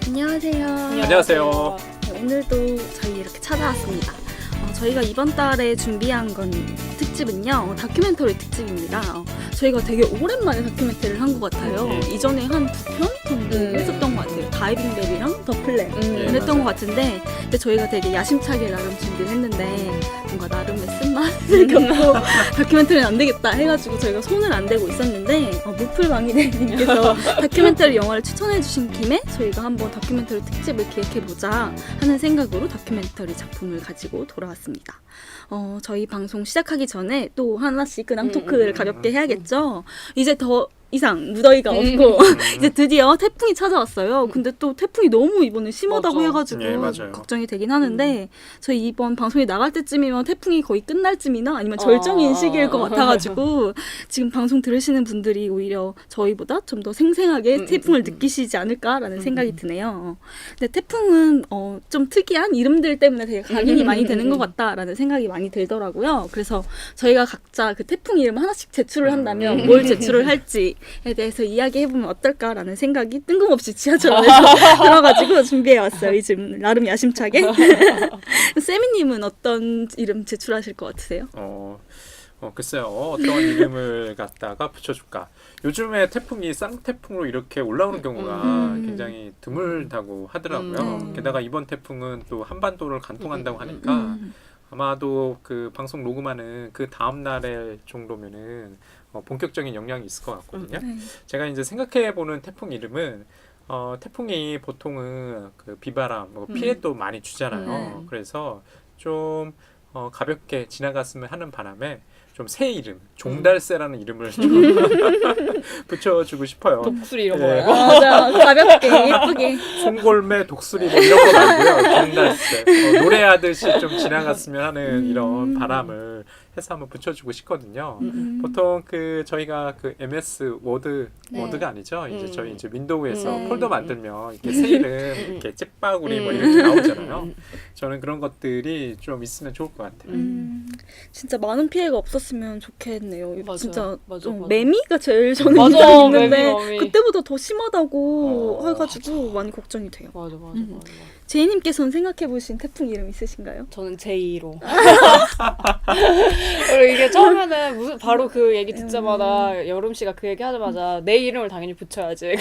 안녕하세요. 안녕하세요. 네, 오늘도 저희 이렇게 찾아왔습니다. 저희가 이번 달에 준비한 건 특집은요, 다큐멘터리 특집입니다. 저희가 되게 오랜만에 다큐멘터리를 한 것 같아요. 이전에 한 2편 정도 했었던 것 같아요. 다이빙 벨이랑 더 플랜 했던 것 같은데, 근데 저희가 되게 야심차게 나름 준비를 했는데 뭔가 나름의 쓴맛을 겪고 다큐멘터리는 안 되겠다 해가지고 저희가 손을 안 대고 있었는데, 무풀망이네님께서 다큐멘터리 영화를 추천해 주신 김에 저희가 한번 다큐멘터리 특집을 기획해보자 하는 생각으로 다큐멘터리 작품을 가지고 돌아왔습니다. 저희 방송 시작하기 전에 또 하나씩 근황 토크를 가볍게 해야겠죠. 이제 더 이상 무더위가 없고 이제 드디어 태풍이 찾아왔어요. 근데 또 태풍이 너무 이번에 심하다고 해가지고 걱정이 되긴 하는데 저희 이번 방송이 나갈 때쯤이면 태풍이 거의 끝날 쯤이나 아니면 절정인 시기일 것 같아가지고 지금 방송 들으시는 분들이 오히려 저희보다 좀 더 생생하게 태풍을 느끼시지 않을까라는 생각이 드네요. 근데 태풍은 좀 특이한 이름들 때문에 되게 각인이 많이 되는 것 같다라는 생각이 많이 들더라고요. 그래서 저희가 각자 그 태풍 이름을 하나씩 제출을 한다면 뭘 제출을 할지 에 대해서 이야기해보면 어떨까라는 생각이 뜬금없이 지하철에서 들어가지고 준비해왔어요. 이 질문을 나름 야심차게. 세미님은 어떤 이름 제출하실 것 같으세요? 글쎄요. 어떤 이름을 갖다가 붙여줄까. 요즘에 태풍이 쌍태풍으로 이렇게 올라오는 경우가 굉장히 드물다고 하더라고요. 게다가 이번 태풍은 또 한반도를 관통한다고 하니까 아마도 그 방송 녹음하는 그 다음 날에 정도면은 본격적인 영향이 있을 것 같거든요. 제가 이제 생각해보는 태풍 이름은 태풍이 보통은 그 비바람, 피해도 많이 주잖아요. 그래서 좀 가볍게 지나갔으면 하는 바람에 좀 새 이름, 종달새라는 이름을 좀 붙여주고 싶어요. 독수리 이런 거 말고. 맞아, 가볍게 예쁘게. 송골매, 독수리 뭐 이런 거 말고요. 종달새. 노래하듯이 좀 지나갔으면 하는 이런 바람을 해서 한번 붙여주고 싶거든요. 보통 그 저희가 그 MS 워드가 아니죠. 이제 저희 이제 윈도우에서 폴더 만들면 이렇게 새 이름, 이렇게 찌빠구리 뭐 이렇게 나오잖아요. 저는 그런 것들이 좀 있으면 좋을 것 같아요. 진짜 많은 피해가 없었으면 좋겠네요. 맞아, 진짜 맞아. 매미가 제일 저는 맞아, 인상이 있는데 매미. 그때보다 더 심하다고 해가지고 많이 걱정이 돼요. 맞아. 제이님께서는 생각해보신 태풍 이름 있으신가요? 저는 제2로. 그리고 이게 처음에는 무슨 바로 그 얘기 듣자마자 여름 씨가 그 얘기 하자마자 내 이름을 당연히 붙여야지.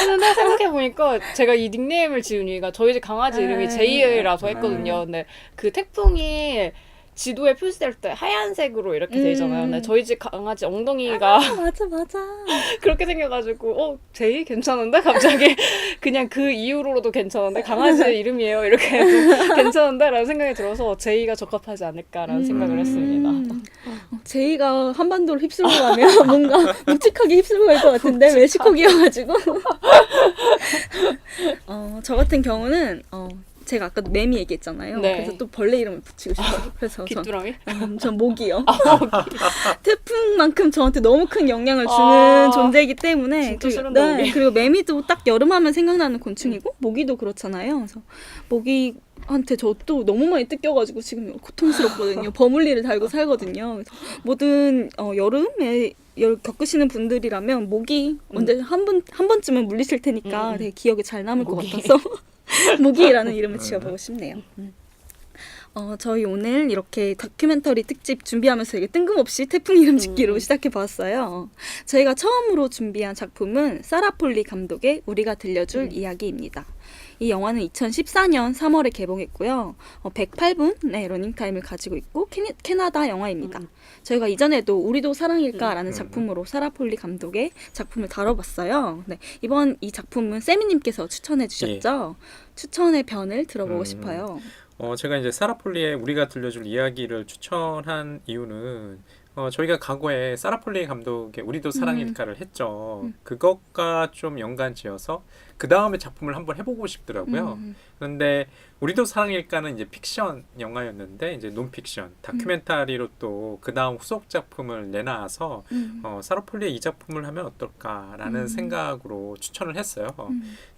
했는데 생각해보니까 제가 이 닉네임을 지은 이유가 저희 집 강아지 이름이 제이라서 했거든요. 근데 그 태풍이 지도에 표시될 때 하얀색으로 이렇게 돼 있잖아요. 근데 저희 집 강아지 엉덩이가 맞아. 그렇게 생겨가지고 제이 괜찮은데? 갑자기 그냥 그 이후로도 괜찮은데? 강아지 이름이에요 이렇게 해도 괜찮은데? 라는 생각이 들어서 제이가 적합하지 않을까라는 생각을 했습니다. 제이가 한반도를 휩쓸고 가면 뭔가 묵직하게 휩쓸고 갈 것 같은데 멕시코기여가지고 저 같은 경우는 제가 아까 매미 얘기했잖아요. 네. 그래서 또 벌레 이름을 붙이고 싶어요. 그래서 귀뚜라미? 전 모기요. 태풍만큼 저한테 너무 큰 영향을 주는 존재이기 때문에 진짜 싫은데, 모기. 그리고 매미도 딱 여름하면 생각나는 곤충이고 모기도 그렇잖아요. 그래서 모기한테 저 또 너무 많이 뜯겨가지고 지금 고통스럽거든요. 버물리를 달고 살거든요. 그래서 모든 여름에 겪으시는 분들이라면 모기 언제 한 번쯤은 물리실 테니까 되게 기억에 잘 남을 것 같아서 모기라는 이름을 지어보고 싶네요. 저희 오늘 이렇게 다큐멘터리 특집 준비하면서 되게 뜬금없이 태풍 이름 짓기로 시작해봤어요. 저희가 처음으로 준비한 작품은 사라 폴리 감독의 우리가 들려줄 이야기입니다. 이 영화는 2014년 3월에 개봉했고요. 108분의 러닝타임을 가지고 있고 캐나다 영화입니다. 저희가 이전에도 우리도 사랑일까라는 작품으로 사라 폴리 감독의 작품을 다뤄봤어요. 네, 이번 이 작품은 세미님께서 추천해 주셨죠? 추천의 변을 들어보고 싶어요. 제가 이제 사라 폴리의 우리가 들려줄 이야기를 추천한 이유는 저희가 과거에 사라 폴리 감독의 우리도 사랑일까를 했죠. 그것과 좀 연관지어서 그 다음에 작품을 한번 해보고 싶더라고요. 그런데 우리도 사랑일까는 이제 픽션 영화였는데 이제 논픽션 다큐멘터리로 또 그 다음 후속 작품을 내놔서 사라 폴리의 이 작품을 하면 어떨까라는 생각으로 추천을 했어요.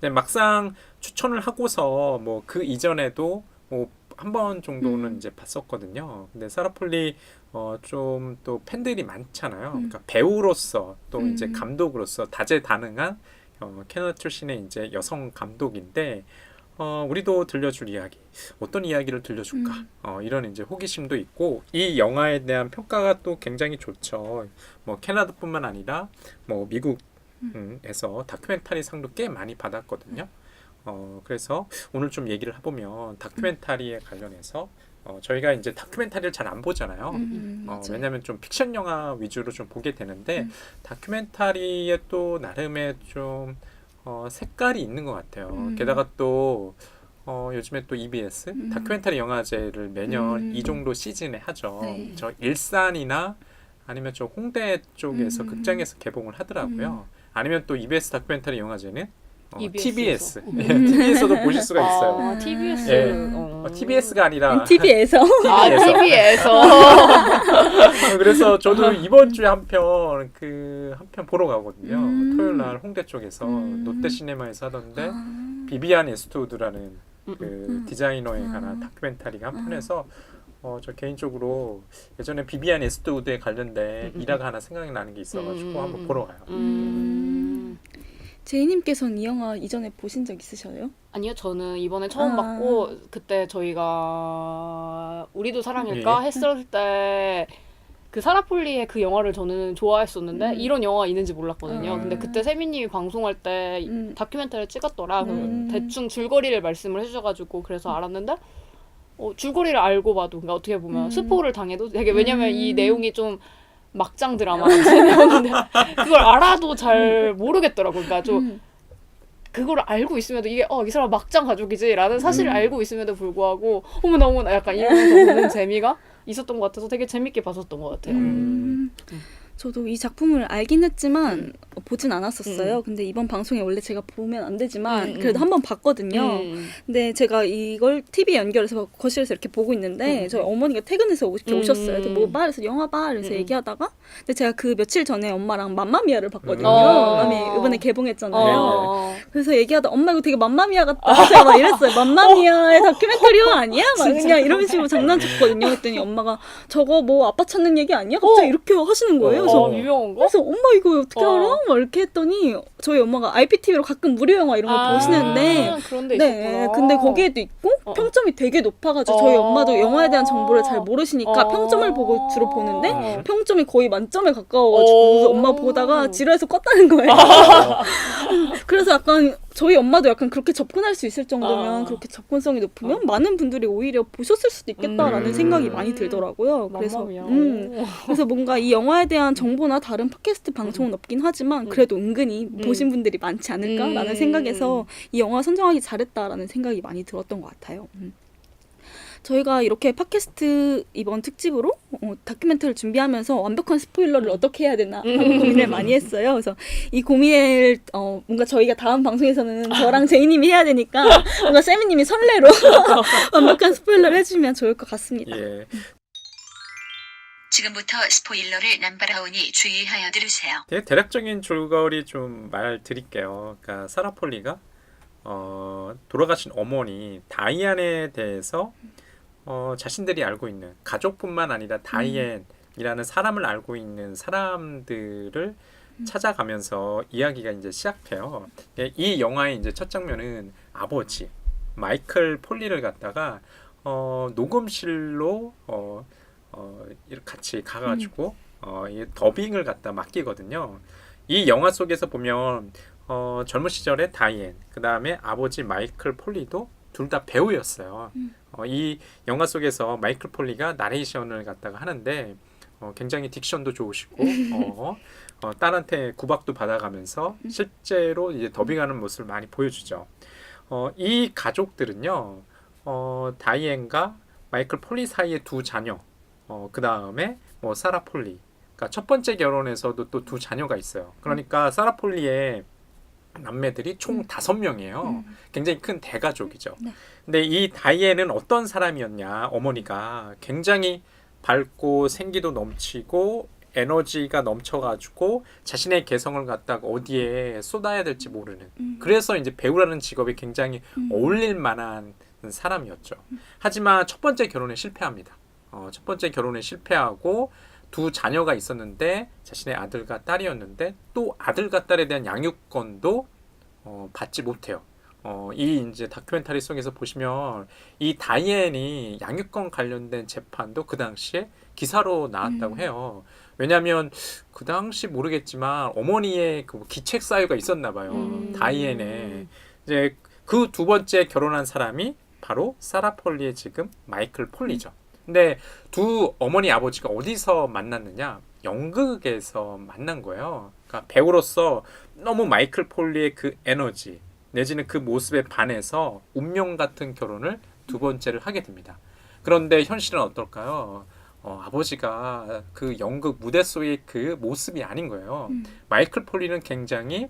근데 막상 추천을 하고서 뭐 그 이전에도 뭐 한 번 정도는 이제 봤었거든요. 근데 사라 폴리 좀 또 팬들이 많잖아요. 그러니까 배우로서 또 이제 감독으로서 다재다능한 캐나다 출신의 이제 여성 감독인데 우리도 들려줄 이야기, 어떤 이야기를 들려줄까? 이런 이제 호기심도 있고 이 영화에 대한 평가가 또 굉장히 좋죠. 뭐 캐나다뿐만 아니라 뭐 미국에서 다큐멘터리 상도 꽤 많이 받았거든요. 그래서 오늘 좀 얘기를 해보면 다큐멘터리에 관련해서 저희가 이제 다큐멘터리를 잘 안 보잖아요. 왜냐하면 좀 픽션 영화 위주로 좀 보게 되는데 다큐멘터리에 또 나름의 좀 색깔이 있는 것 같아요. 게다가 또 요즘에 또 EBS 다큐멘터리 영화제를 매년 이 정도 시즌에 하죠. 네. 저 일산이나 아니면 저 홍대 쪽에서 극장에서 개봉을 하더라고요. 아니면 또 EBS 다큐멘터리 영화제는 TBS. TBS도 보실 수가 있어요. TBS. 예. TBS가 아니라 TV에서 TV에서. 그래서 저도 이번 주에 한 편 보러 가거든요. 토요일 날 홍대 쪽에서 롯데시네마에서 하던데 비비안 에스트우드라는 그 디자이너에 관한 다큐멘터리가 한 편에서 저 개인적으로 예전에 비비안 에스트우드에 관련된 일화가 하나 생각이 나는 게 있어가지고 한번 보러 가요. 제이님께서는 이 영화 이전에 보신 적 있으셔요? 아니요, 저는 이번에 처음 봤고 그때 저희가 우리도 사랑일까 했을 때 그 사라폴리의 그 영화를 저는 좋아했었는데 이런 영화가 있는지 몰랐거든요. 근데 그때 세미님이 방송할 때 다큐멘터리를 찍었더라. 대충 줄거리를 말씀을 해주셔가지고 그래서 알았는데 줄거리를 알고 봐도 그러니까 어떻게 보면 스포를 당해도 되게 왜냐면 이 내용이 좀 막장 드라마라고 생각했는데 그걸 알아도 잘 모르겠더라고요. 그러니까 좀 그걸 알고 있음에도 이게 이 사람 막장 가족이지라는 사실을 알고 있음에도 불구하고 어머나 약간 이런 거 보는 재미가 있었던 것 같아서 되게 재밌게 봤었던 것 같아요. 저도 이 작품을 알긴 했지만 보진 않았었어요. 근데 이번 방송에 원래 제가 보면 안 되지만 그래도 한번 봤거든요. 근데 제가 이걸 TV 연결해서 거실에서 이렇게 보고 있는데 저희 어머니가 퇴근해서 이렇게 오셨어요. 뭐 봐? 그래서 영화 봐? 그래서 얘기하다가 근데 제가 그 며칠 전에 엄마랑 맘마미아를 봤거든요. 맘마미 이번에 개봉했잖아요. 그래서 얘기하다 엄마 이거 되게 맘마미아 같다. 제가 막 이랬어요. 맘마미아의 다큐멘터리 영화 아니야? 막 그냥 이런 식으로 장난쳤거든요. 그랬더니 엄마가 저거 뭐 아빠 찾는 얘기 아니야? 갑자기 이렇게 하시는 거예요. 유명한 거? 그래서 엄마 이거 어떻게 알아? 막 이렇게 했더니 저희 엄마가 IPTV로 가끔 무료 영화 이런 거 보시는데 그런 데 네, 있었구나. 근데 거기에도 있고 평점이 되게 높아가지고 저희 엄마도 영화에 대한 정보를 잘 모르시니까 평점을 보고 주로 보는데 평점이 거의 만점에 가까워가지고 그래서 엄마 보다가 지루해서 껐다는 거예요. 그래서 약간 저희 엄마도 약간 그렇게 접근할 수 있을 정도면 그렇게 접근성이 높으면 많은 분들이 오히려 보셨을 수도 있겠다라는 생각이 많이 들더라고요. 그래서 그래서 뭔가 이 영화에 대한 정보나 다른 팟캐스트 방송은 없긴 하지만 그래도 은근히 보신 분들이 많지 않을까라는 생각에서 이 영화 선정하기 잘했다라는 생각이 많이 들었던 것 같아요. 저희가 이렇게 팟캐스트 이번 특집으로 다큐멘터리를 준비하면서 완벽한 스포일러를 어떻게 해야 되나 하고 고민을 많이 했어요. 그래서 이 고민을 뭔가 저희가 다음 방송에서는 저랑 제이님이 해야 되니까 뭔가 세미님이 선례로 완벽한 스포일러를 해주면 좋을 것 같습니다. 예. 지금부터 스포일러를 남발하오니 주의하여 들으세요. 되게 대략적인 줄거리 좀 말드릴게요. 그러니까 사라 폴리가 돌아가신 어머니 다이안에 대해서 자신들이 알고 있는 가족뿐만 아니라 다이앤이라는 사람을 알고 있는 사람들을 찾아가면서 이야기가 이제 시작해요. 이 영화의 이제 첫 장면은 아버지 마이클 폴리를 갖다가 녹음실로 이렇게 같이 가가지고 이 더빙을 갖다 맡기거든요. 이 영화 속에서 보면 젊은 시절에 다이앤, 그 다음에 아버지 마이클 폴리도 둘 다 배우였어요. 이 영화 속에서 마이클 폴리가 나레이션을 갖다가 하는데 굉장히 딕션도 좋으시고 딸한테 구박도 받아가면서 실제로 이제 더빙하는 모습을 많이 보여주죠. 이 가족들은요, 다이앤과 마이클 폴리 사이의 두 자녀, 그 다음에 뭐 사라 폴리, 그러니까 첫 번째 결혼에서도 또 두 자녀가 있어요. 그러니까 사라 폴리의 남매들이 총 5명이에요. 굉장히 큰 대가족이죠. 네. 근데 이 다이앤은 어떤 사람이었냐? 어머니가 굉장히 밝고 생기도 넘치고 에너지가 넘쳐가지고 자신의 개성을 갖다가 어디에 쏟아야 될지 모르는. 그래서 이제 배우라는 직업이 굉장히 어울릴 만한 사람이었죠. 하지만 첫 번째 결혼에 실패합니다. 첫 번째 결혼에 실패하고 두 자녀가 있었는데 자신의 아들과 딸이었는데 또 아들과 딸에 대한 양육권도 받지 못해요. 이 이제 다큐멘터리 속에서 보시면 이 다이앤이 양육권 관련된 재판도 그 당시에 기사로 나왔다고 해요. 왜냐하면 그 당시 모르겠지만 어머니의 그 기책 사유가 있었나 봐요. 다이앤에 이제 그 두 번째 결혼한 사람이 바로 사라 폴리의 지금 마이클 폴리죠. 근데 두 어머니 아버지가 어디서 만났느냐? 연극에서 만난 거예요. 그러니까 배우로서 너무 마이클 폴리의 그 에너지 내지는 그 모습에 반해서 운명 같은 결혼을 두 번째를 하게 됩니다. 그런데 현실은 어떨까요? 아버지가 그 연극 무대 속의 그 모습이 아닌 거예요. 마이클 폴리는 굉장히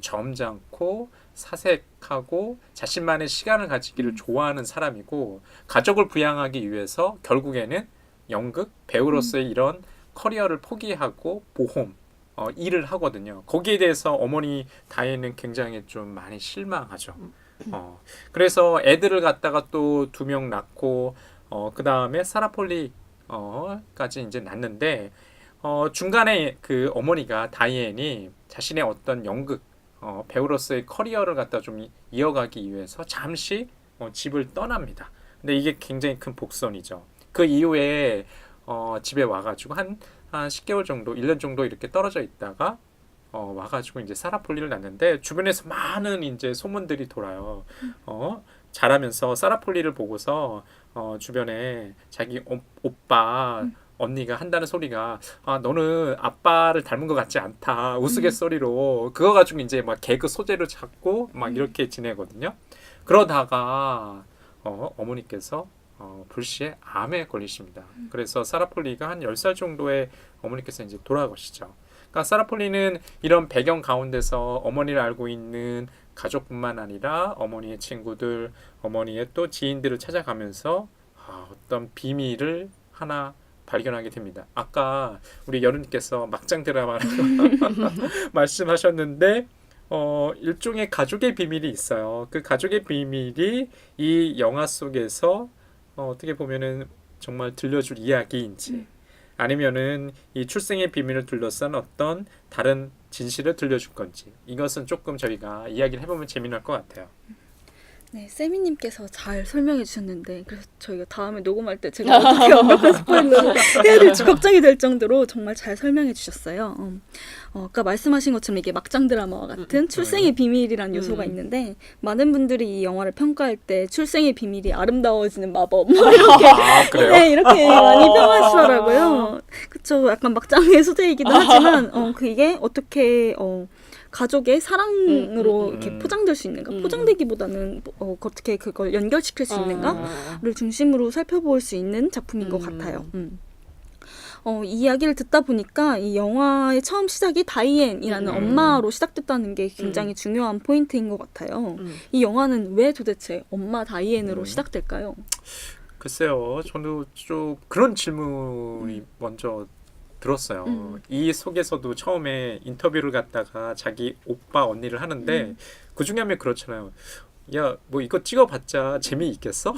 점잖고 사색하고 자신만의 시간을 가지기를 좋아하는 사람이고 가족을 부양하기 위해서 결국에는 연극 배우로서의 이런 커리어를 포기하고 보험 일을 하거든요. 거기에 대해서 어머니 다이앤은 굉장히 좀 많이 실망하죠. 그래서 애들을 갖다가 또 2명 낳고 그 다음에 사라 폴리 까지 이제 낳는데 중간에 그 어머니가 다이앤이 자신의 어떤 연극 배우로서의 커리어를 갖다 좀 이어가기 위해서 잠시 집을 떠납니다. 근데 이게 굉장히 큰 복선이죠. 그 이후에 집에 와가지고 한 10개월 정도, 1년 정도 이렇게 떨어져 있다가 와가지고 이제 사라 폴리를 낳는데 주변에서 많은 이제 소문들이 돌아요. 자라면서 사라 폴리를 보고서 주변에 자기 오빠 언니가 한다는 소리가 너는 아빠를 닮은 것 같지 않다 우스갯소리로 그거 가지고 이제 막 개그 소재를 찾고 막 이렇게 지내거든요. 그러다가 어머니께서 불시에 암에 걸리십니다. 그래서 사라 폴리가 한 10살 정도의 어머니께서 이제 돌아가시죠. 그러니까 사라 폴리는 이런 배경 가운데서 어머니를 알고 있는 가족뿐만 아니라 어머니의 친구들, 어머니의 또 지인들을 찾아가면서 어떤 비밀을 하나 발견하게 됩니다. 아까 우리 여름님께서 막장 드라마라고 말씀하셨는데 일종의 가족의 비밀이 있어요. 그 가족의 비밀이 이 영화 속에서 어떻게 보면은 정말 들려줄 이야기인지 아니면은 이 출생의 비밀을 둘러싼 어떤 다른 진실을 들려줄 건지 이것은 조금 저희가 이야기를 해보면 재미날 것 같아요. 네, 세미님께서 잘 설명해 주셨는데 그래서 저희가 다음에 녹음할 때 제가 어떻게 완벽한 스포일러를 해야 될지 걱정이 될 정도로 정말 잘 설명해 주셨어요. 아까 말씀하신 것처럼 이게 막장 드라마와 같은 출생의 비밀이라는 요소가 있는데 많은 분들이 이 영화를 평가할 때 출생의 비밀이 아름다워지는 마법 뭐 이렇게 그래요? 네, 이렇게 많이 평하시더라고요. 그쵸, 약간 막장의 소재이기도 하지만 그게 어떻게 가족의 사랑으로 이렇게 포장될 수 있는가? 포장되기보다는 어떻게 그걸 연결시킬 수 있는가를 중심으로 살펴볼 수 있는 작품인 것 같아요. 이 이야기를 듣다 보니까 이 영화의 처음 시작이 다이앤이라는 엄마로 시작됐다는 게 굉장히 중요한 포인트인 것 같아요. 이 영화는 왜 도대체 엄마 다이앤으로 시작될까요? 글쎄요, 저도 좀 그런 질문이 먼저 들었어요. 이 속에서도 처음에 인터뷰를 갖다가 자기 오빠 언니를 하는데 그 중에 하면 그렇잖아요. 야, 뭐 이거 찍어봤자 재미있겠어?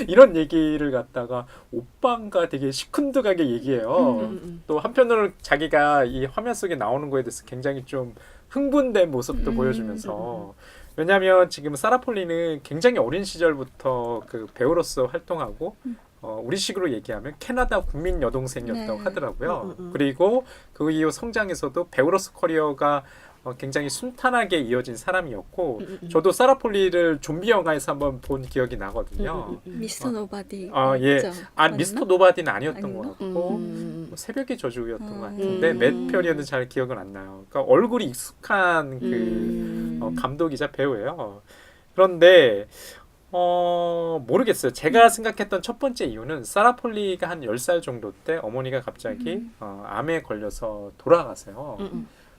이런 얘기를 갖다가 오빠가 되게 시큰둥하게 얘기해요. 또 한편으로는 자기가 이 화면 속에 나오는 거에 대해서 굉장히 좀 흥분된 모습도 보여주면서 왜냐하면 지금 사라 폴리는 굉장히 어린 시절부터 그 배우로서 활동하고 우리식으로 얘기하면 캐나다 국민 여동생이었다고 하더라고요. 그리고 그 이후 성장에서도 배우로서 커리어가 굉장히 순탄하게 이어진 사람이었고 저도 사라 폴리를 좀비 영화에서 한번 본 기억이 나거든요. 미스터 노바디. 예. 맞나? 미스터 노바디는 아니었던 아닌가? 것 같고 뭐 새벽의 저주였던 것 같은데 몇 편이었는지 잘 기억은 안 나요. 그러니까 얼굴이 익숙한 그 감독이자 배우예요. 그런데 모르겠어요. 제가 생각했던 첫 번째 이유는 사라 폴리가 한 10살 정도 때 어머니가 갑자기 암에 걸려서 돌아가세요.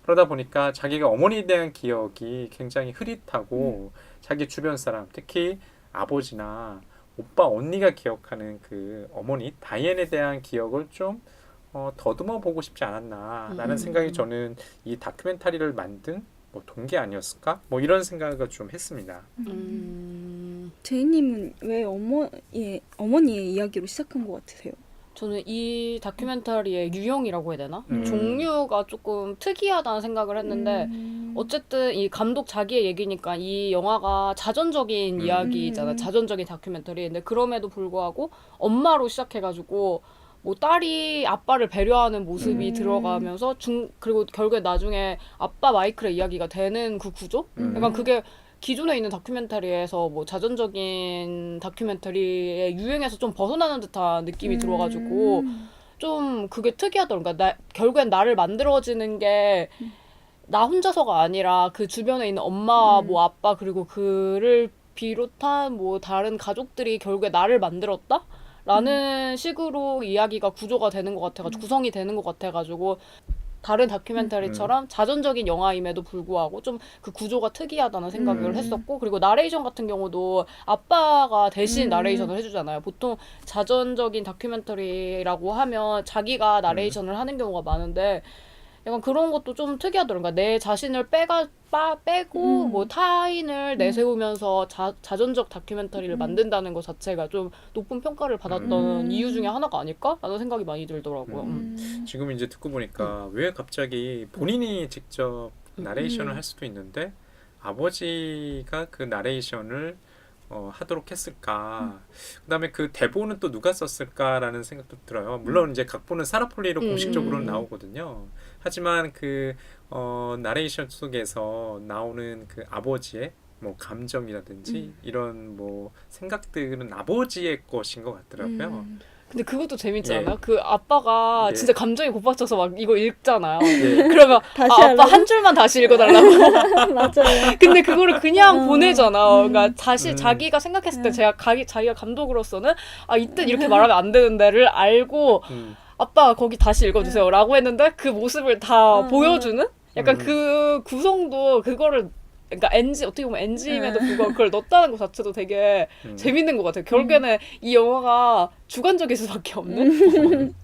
그러다 보니까 자기가 어머니에 대한 기억이 굉장히 흐릿하고 자기 주변 사람, 특히 아버지나 오빠, 언니가 기억하는 그 어머니, 다이앤에 대한 기억을 좀 더듬어 보고 싶지 않았나라는 생각이 저는 이 다큐멘터리를 만든 뭐 동기 아니었을까? 뭐 이런 생각을 좀 했습니다. 제이님은 왜 어머니의 이야기로 시작한 것 같으세요? 저는 이 다큐멘터리의 유형이라고 해야 되나? 음. 종류가 조금 특이하다는 생각을 했는데 어쨌든 이 감독 자기의 얘기니까 이 영화가 자전적인 이야기잖아. 자전적인 다큐멘터리. 근데 그럼에도 불구하고 엄마로 시작해가지고 뭐 딸이 아빠를 배려하는 모습이 들어가면서 그리고 결국에 나중에 아빠 마이클의 이야기가 되는 그 구조? 약간 그게 기존에 있는 다큐멘터리에서 뭐 자전적인 다큐멘터리의 유행에서 좀 벗어나는 듯한 느낌이 들어가지고 좀 그게 특이하더라고요. 그러니까 결국엔 나를 만들어지는 게 나 혼자서가 아니라 그 주변에 있는 엄마, 뭐 아빠 그리고 그를 비롯한 뭐 다른 가족들이 결국에 나를 만들었다? 라는 식으로 이야기가 구조가 되는 것 같아가지고 구성이 되는 것 같아가지고 다른 다큐멘터리처럼 자전적인 영화임에도 불구하고 좀 그 구조가 특이하다는 생각을 했었고 그리고 나레이션 같은 경우도 아빠가 대신 나레이션을 해주잖아요. 보통 자전적인 다큐멘터리라고 하면 자기가 나레이션을 하는 경우가 많은데 약간 그런 것도 좀 특이하더라고요. 그러니까 내 자신을 빼고 뭐 타인을 내세우면서 자전적 다큐멘터리를 만든다는 것 자체가 좀 높은 평가를 받았던 이유 중에 하나가 아닐까라는 생각이 많이 들더라고요. 지금 이제 듣고 보니까 왜 갑자기 본인이 직접 나레이션을 할 수도 있는데 아버지가 그 나레이션을 하도록 했을까. 그다음에 그 대본은 또 누가 썼을까라는 생각도 들어요. 물론 이제 각본은 사라 폴리로 공식적으로는 나오거든요. 하지만 그 나레이션 속에서 나오는 그 아버지의 뭐 감정이라든지 이런 뭐 생각들은 아버지의 것인 것 같더라고요. 근데 그것도 재밌지 예. 않아요? 그 아빠가 예. 진짜 감정이 고파져서 막 이거 읽잖아요. 예. 그러면 다시 아빠 하려고? 한 줄만 다시 읽어달라고. 맞아요. 근데 그거를 그냥 보내잖아. 그러니까 자기가 생각했을 때 자기가 감독으로서는 이 뜻 이렇게 말하면 안 되는데를 알고 아빠 거기 다시 읽어주세요 라고 했는데 그 모습을 다 보여주는? 약간 그 구성도 그거를 그러니까 어떻게 보면 NG임에도 불구하고 그걸 넣었다는 것 자체도 되게 재밌는 것 같아요. 결국에는 이 영화가 주관적일 수밖에 없는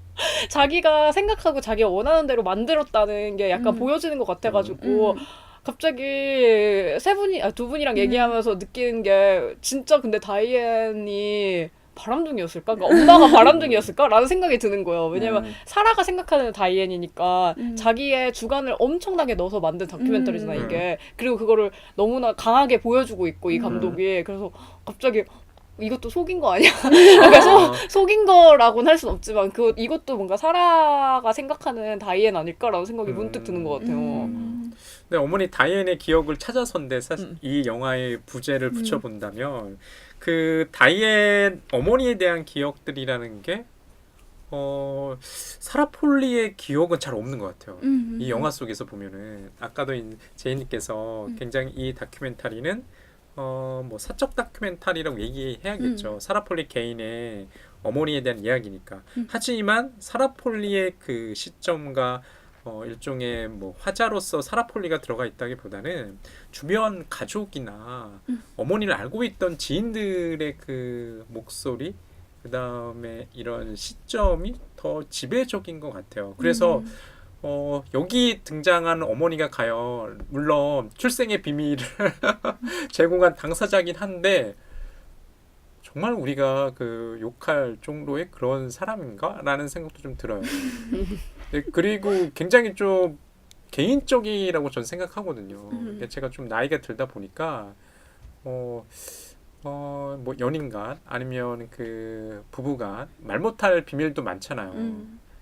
자기가 생각하고 자기가 원하는 대로 만들었다는 게 약간 보여지는 것 같아가지고 갑자기 두 분이랑 얘기하면서 느끼는 게 진짜 근데 다이앤이 바람둥이였을까? 그러니까 엄마가 바람둥이였을까? 라는 생각이 드는 거예요. 왜냐면 사라가 생각하는 다이앤이니까 자기의 주관을 엄청나게 넣어서 만든 다큐멘터리잖아 이게. 그리고 그거를 너무나 강하게 보여주고 있고 이 감독이. 그래서 갑자기 이것도 속인 거 아니야? 그러니까 속인 거라고는 할 순 없지만 이것도 뭔가 사라가 생각하는 다이앤 아닐까라는 생각이 문득 드는 것 같아요. 근데 어머니 다이앤의 기억을 찾아서인데 사실 이 영화의 부제를 붙여본다면 그 다이앤 어머니에 대한 기억들이라는 게 사라 폴리의 기억은 잘 없는 것 같아요. 이 영화 속에서 보면은 아까도 제이님께서 굉장히 이 다큐멘터리는 뭐 사적 다큐멘터리라고 얘기해야겠죠. 사라 폴리 개인의 어머니에 대한 이야기니까. 하지만 사라 폴리의 그 시점과 일종의 뭐 화자로서 사라 폴리가 들어가 있다기보다는 주변 가족이나 어머니를 알고 있던 지인들의 그 목소리, 그 다음에 이런 시점이 더 지배적인 것 같아요. 그래서 여기 등장하는 어머니가 과연 물론 출생의 비밀을 제공한 당사자긴 한데 정말 우리가 그 욕할 정도의 그런 사람인가? 라는 생각도 좀 들어요. 네, 그리고 굉장히 좀 개인적이라고 전 생각하거든요. 제가 좀 나이가 들다 보니까 뭐 연인 간 아니면 그 부부 간 말 못할 비밀도 많잖아요.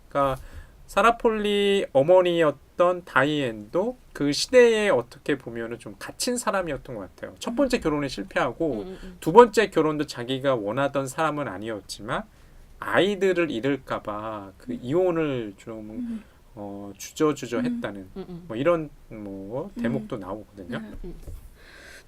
그러니까 사라 폴리 어머니였던 다이앤도 그 시대에 어떻게 보면은 좀 갇힌 사람이었던 것 같아요. 첫 번째 결혼에 실패하고 두 번째 결혼도 자기가 원하던 사람은 아니었지만 아이들을 잃을까봐 그 이혼을 좀 주저주저 했다는 뭐 이런 뭐 대목도 나오거든요.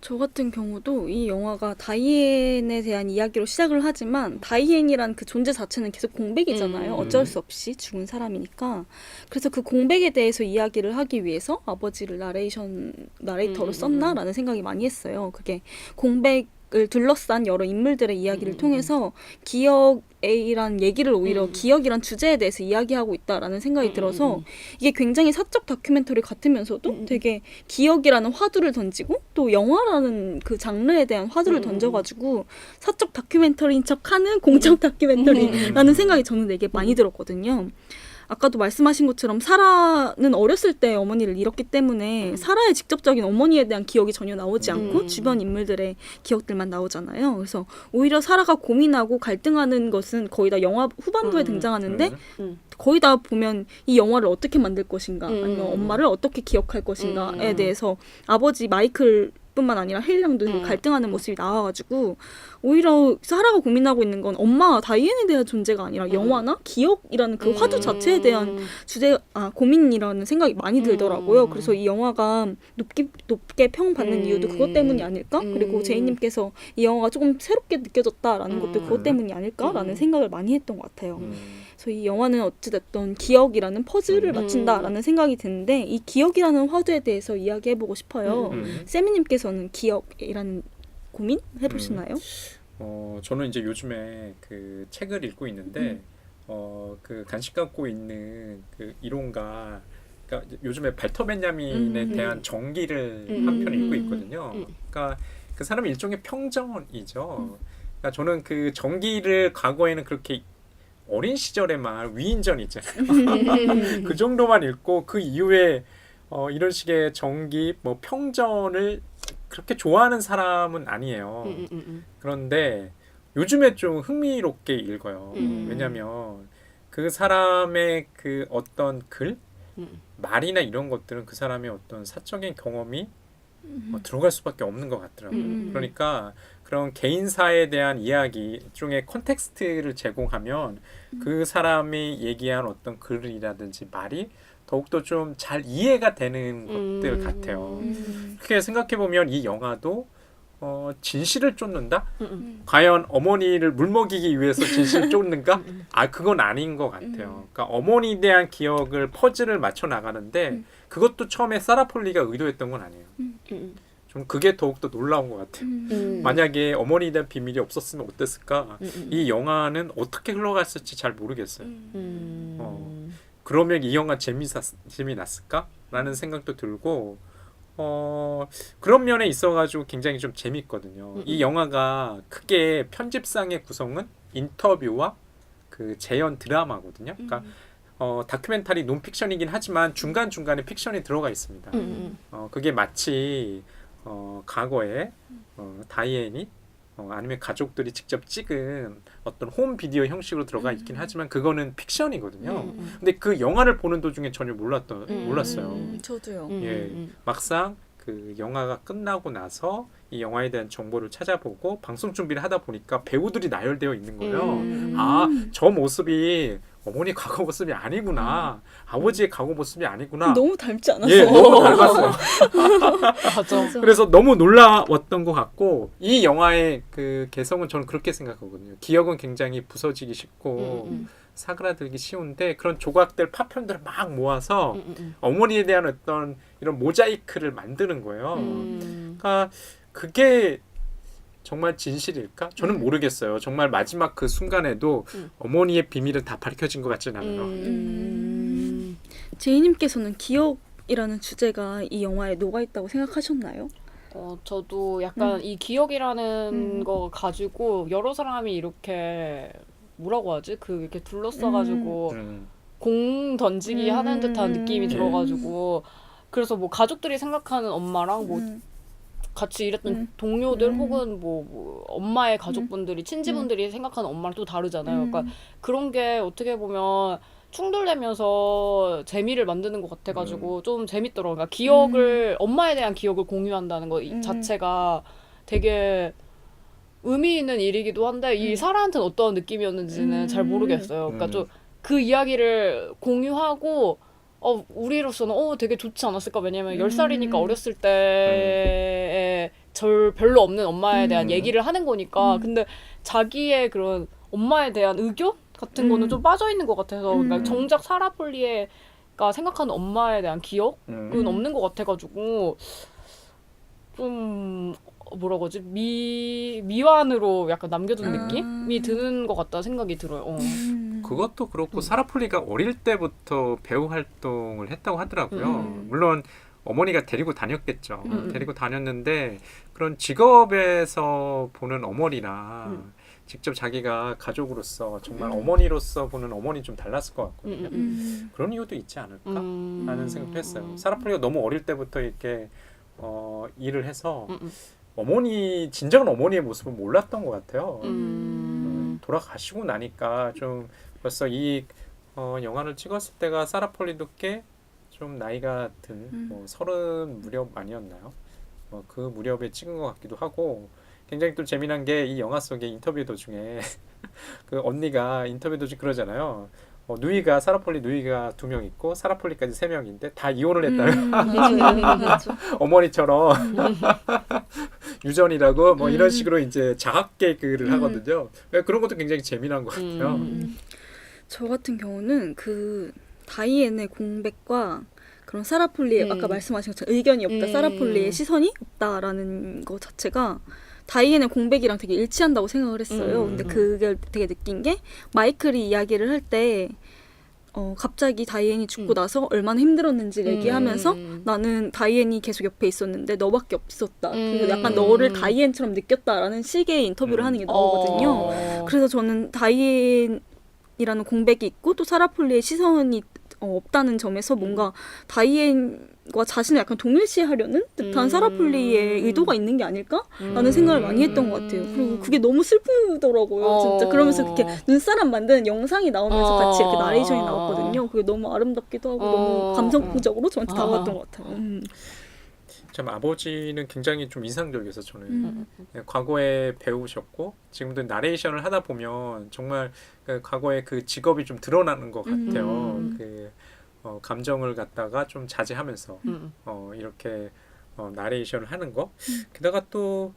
저 같은 경우도 이 영화가 다이앤에 대한 이야기로 시작을 하지만 다이앤이란 그 존재 자체는 계속 공백이잖아요. 어쩔 수 없이 죽은 사람이니까. 그래서 그 공백에 대해서 이야기를 하기 위해서 아버지를 나레이터로 썼나라는 생각이 많이 했어요. 그게 공백을 기억을 둘러싼 여러 인물들의 이야기를 통해서 기억이란 얘기를 오히려 기억이란 주제에 대해서 이야기하고 있다라는 생각이 들어서 이게 굉장히 사적 다큐멘터리 같으면서도 되게 기억이라는 화두를 던지고 또 영화라는 그 장르에 대한 화두를 던져가지고 사적 다큐멘터리인 척하는 공적 다큐멘터리라는 생각이 저는 되게 많이 들었거든요. 아까도 말씀하신 것처럼 사라는 어렸을 때 어머니를 잃었기 때문에 사라의 직접적인 어머니에 대한 기억이 전혀 나오지 않고 주변 인물들의 기억들만 나오잖아요. 그래서 오히려 사라가 고민하고 갈등하는 것은 거의 다 영화 후반부에 등장하는데 거의 다 보면 이 영화를 어떻게 만들 것인가 아니면 엄마를 어떻게 기억할 것인가에 대해서 아버지 마이클 뿐만 아니라 헨리랑도 갈등하는 모습이 나와가지고 오히려 사라가 고민하고 있는 건 엄마 다이앤에 대한 존재가 아니라 영화나 기억이라는 그 화두 자체에 대한 고민이라는 생각이 많이 들더라고요. 그래서 이 영화가 높게 평받는 이유도 그것 때문이 아닐까? 그리고 제이님께서 이 영화가 조금 새롭게 느껴졌다라는 것도 그것 때문이 아닐까라는 생각을 많이 했던 것 같아요. 그래서 이 영화는 어찌됐든 기억이라는 퍼즐을 맞춘다라는 생각이 드는데 이 기억이라는 화두에 대해서 이야기해보고 싶어요. 세미님께서는 기억이라는 고민 해보시나요? 저는 이제 요즘에 그 책을 읽고 있는데 그 간식 갖고 있는 그 이론가 그러니까 요즘에 발터 벤야민에 대한 정기를 한 편 읽고 있거든요. 그러니까 그 사람이 일종의 평정이죠. 그러니까 저는 그 정기를 과거에는 그렇게 어린 시절에만 위인전 있잖아요. 그 정도만 읽고 그 이후에 이런 식의 정기 뭐 평전을 그렇게 좋아하는 사람은 아니에요. 그런데 요즘에 좀 흥미롭게 읽어요. 왜냐하면 그 사람의 그 어떤 글, 말이나 이런 것들은 그 사람의 어떤 사적인 경험이 들어갈 수밖에 없는 것 같더라고요. 그러니까 그런 개인사에 대한 이야기 중에 컨텍스트를 제공하면 그 사람이 얘기한 어떤 글이라든지 말이 더욱더 좀 잘 이해가 되는 것들 같아요. 그렇게 생각해보면 이 영화도 진실을 쫓는다? 과연 어머니를 물먹이기 위해서 진실을 쫓는가? 그건 아닌 것 같아요. 그러니까 어머니에 대한 기억을 퍼즐을 맞춰 나가는데 그것도 처음에 사라 폴리가 의도했던 건 아니에요. 좀 그게 더욱더 놀라운 것 같아요. 만약에 어머니에 대한 비밀이 없었으면 어땠을까? 이 영화는 어떻게 흘러갔을지 잘 모르겠어요. 그러면 이 영화 재미났을까? 라는 생각도 들고 그런 면에 있어가지고 굉장히 좀 재밌거든요. 이 영화가 크게 편집상의 구성은 인터뷰와 그 재연 드라마거든요. 그러니까 다큐멘터리 논픽션이긴 하지만 중간중간에 픽션이 들어가 있습니다. 그게 마치 과거에 다이앤이 아니면 가족들이 직접 찍은 어떤 홈 비디오 형식으로 들어가 있긴 하지만 그거는 픽션이거든요. 근데 그 영화를 보는 도중에 전혀 몰랐어요. 저도요. 예, 막상 그 영화가 끝나고 나서 이 영화에 대한 정보를 찾아보고 방송 준비를 하다 보니까 배우들이 나열되어 있는 거예요. 저 모습이 어머니 과거 모습이 아니구나. 아버지의 과거 모습이 아니구나. 너무 닮지 않았어요? 예, 너무 닮았어요. 맞아. 그래서 너무 놀라웠던 것 같고 이 영화의 그 개성은 저는 그렇게 생각하거든요. 기억은 굉장히 부서지기 쉽고 사그라들기 쉬운데 그런 조각들 파편들을 막 모아서 어머니에 대한 어떤 이런 모자이크를 만드는 거예요. 그러니까 그게 정말 진실일까? 저는 모르겠어요. 정말 마지막 그 순간에도 어머니의 비밀은 다 밝혀진 것 같지는 않아요. 제이님께서는 기억이라는 주제가 이 영화에 녹아있다고 생각하셨나요? 저도 약간 이 기억이라는 거 가지고 여러 사람이 이렇게 뭐라고 하지? 그 이렇게 둘러싸가지고 공 던지기 하는 듯한 느낌이 들어가지고 그래서 뭐 가족들이 생각하는 엄마랑 뭐 같이 일했던 동료들 혹은 뭐 엄마의 가족분들이 친지분들이 생각하는 엄마랑 또 다르잖아요. 그러니까 그런 게 어떻게 보면 충돌되면서 재미를 만드는 것 같아가지고 좀 재밌더라고요. 그러니까 기억을 엄마에 대한 기억을 공유한다는 거 자체가 되게 의미 있는 일이기도 한데 이 사라한테는 어떤 느낌이었는지는 잘 모르겠어요. 그러니까 좀 그 이야기를 공유하고 우리로서는 되게 좋지 않았을까? 왜냐면 10살이니까 어렸을 때에 별로 없는 엄마에 대한 얘기를 하는 거니까. 근데 자기의 그런 엄마에 대한 의견 같은 거는 좀 빠져있는 것 같아서 그러니까 정작 사라 폴리가 생각하는 엄마에 대한 기억은 없는 것 같아가지고 좀 뭐라고 하지? 미완으로 약간 남겨둔 아. 느낌이 드는 것 같다 생각이 들어요. 그것도 그렇고 사라폴리가 어릴 때부터 배우 활동을 했다고 하더라고요. 물론 어머니가 데리고 다녔겠죠. 데리고 다녔는데 그런 직업에서 보는 어머니랑 직접 자기가 가족으로서 정말 어머니로서 보는 어머니 좀 달랐을 것 같거든요. 그런 이유도 있지 않을까 하는 생각도 했어요. 사라폴리가 너무 어릴 때부터 이렇게 일을 해서 어머니 진정한 어머니의 모습을 몰랐던 것 같아요. 돌아가시고 나니까 좀 벌써 이 영화를 찍었을 때가 사라폴리도 꽤 좀 나이가 든 30 무렵 아니었나요? 그 무렵에 찍은 것 같기도 하고 굉장히 또 재미난 게 이 영화 속의 인터뷰 도중에 그 언니가 인터뷰 도중 그러잖아요. 누이가 사라폴리 누이가 2명 있고 사라폴리까지 3명인데 다 이혼을 했다는 맞아. 어머니처럼 유전이라고 뭐 이런 식으로 이제 자학 개그를 하거든요. 그런 것도 굉장히 재미난 것 같아요. 저 같은 경우는 그 다이앤의 공백과 그런 사라폴리의 아까 말씀하신 것처럼 의견이 없다, 사라폴리의 시선이 없다라는 것 자체가 다이앤의 공백이랑 되게 일치한다고 생각을 했어요. 근데 그걸 되게 느낀 게 마이클이 이야기를 할 때 갑자기 다이앤이 죽고 나서 얼마나 힘들었는지 얘기하면서 나는 다이앤이 계속 옆에 있었는데 너밖에 없었다. 그리고 약간 너를 다이앤처럼 느꼈다라는 식의 인터뷰를 하는 게 나오거든요. 그래서 저는 다이앤이라는 공백이 있고 또 사라폴리의 시선이 없다는 점에서 뭔가 다이앤과 자신을 약간 동일시하려는 듯한 사라폴리의 의도가 있는 게 아닐까라는 생각을 많이 했던 것 같아요. 그리고 그게 너무 슬프더라고요. 진짜 그러면서 그렇게 눈사람 만드는 영상이 나오면서 같이 이렇게 나레이션이 나왔거든요. 그게 너무 아름답기도 하고 너무 감성적으로 저한테 다가왔던 것 같아요. 참 아버지는 굉장히 좀 인상적이어서 저는 과거에 배우셨고 지금도 나레이션을 하다 보면 정말 그 과거의 그 직업이 좀 드러나는 것 같아요. 그 감정을 갖다가 좀 자제하면서 이렇게 나레이션을 하는 거. 게다가 또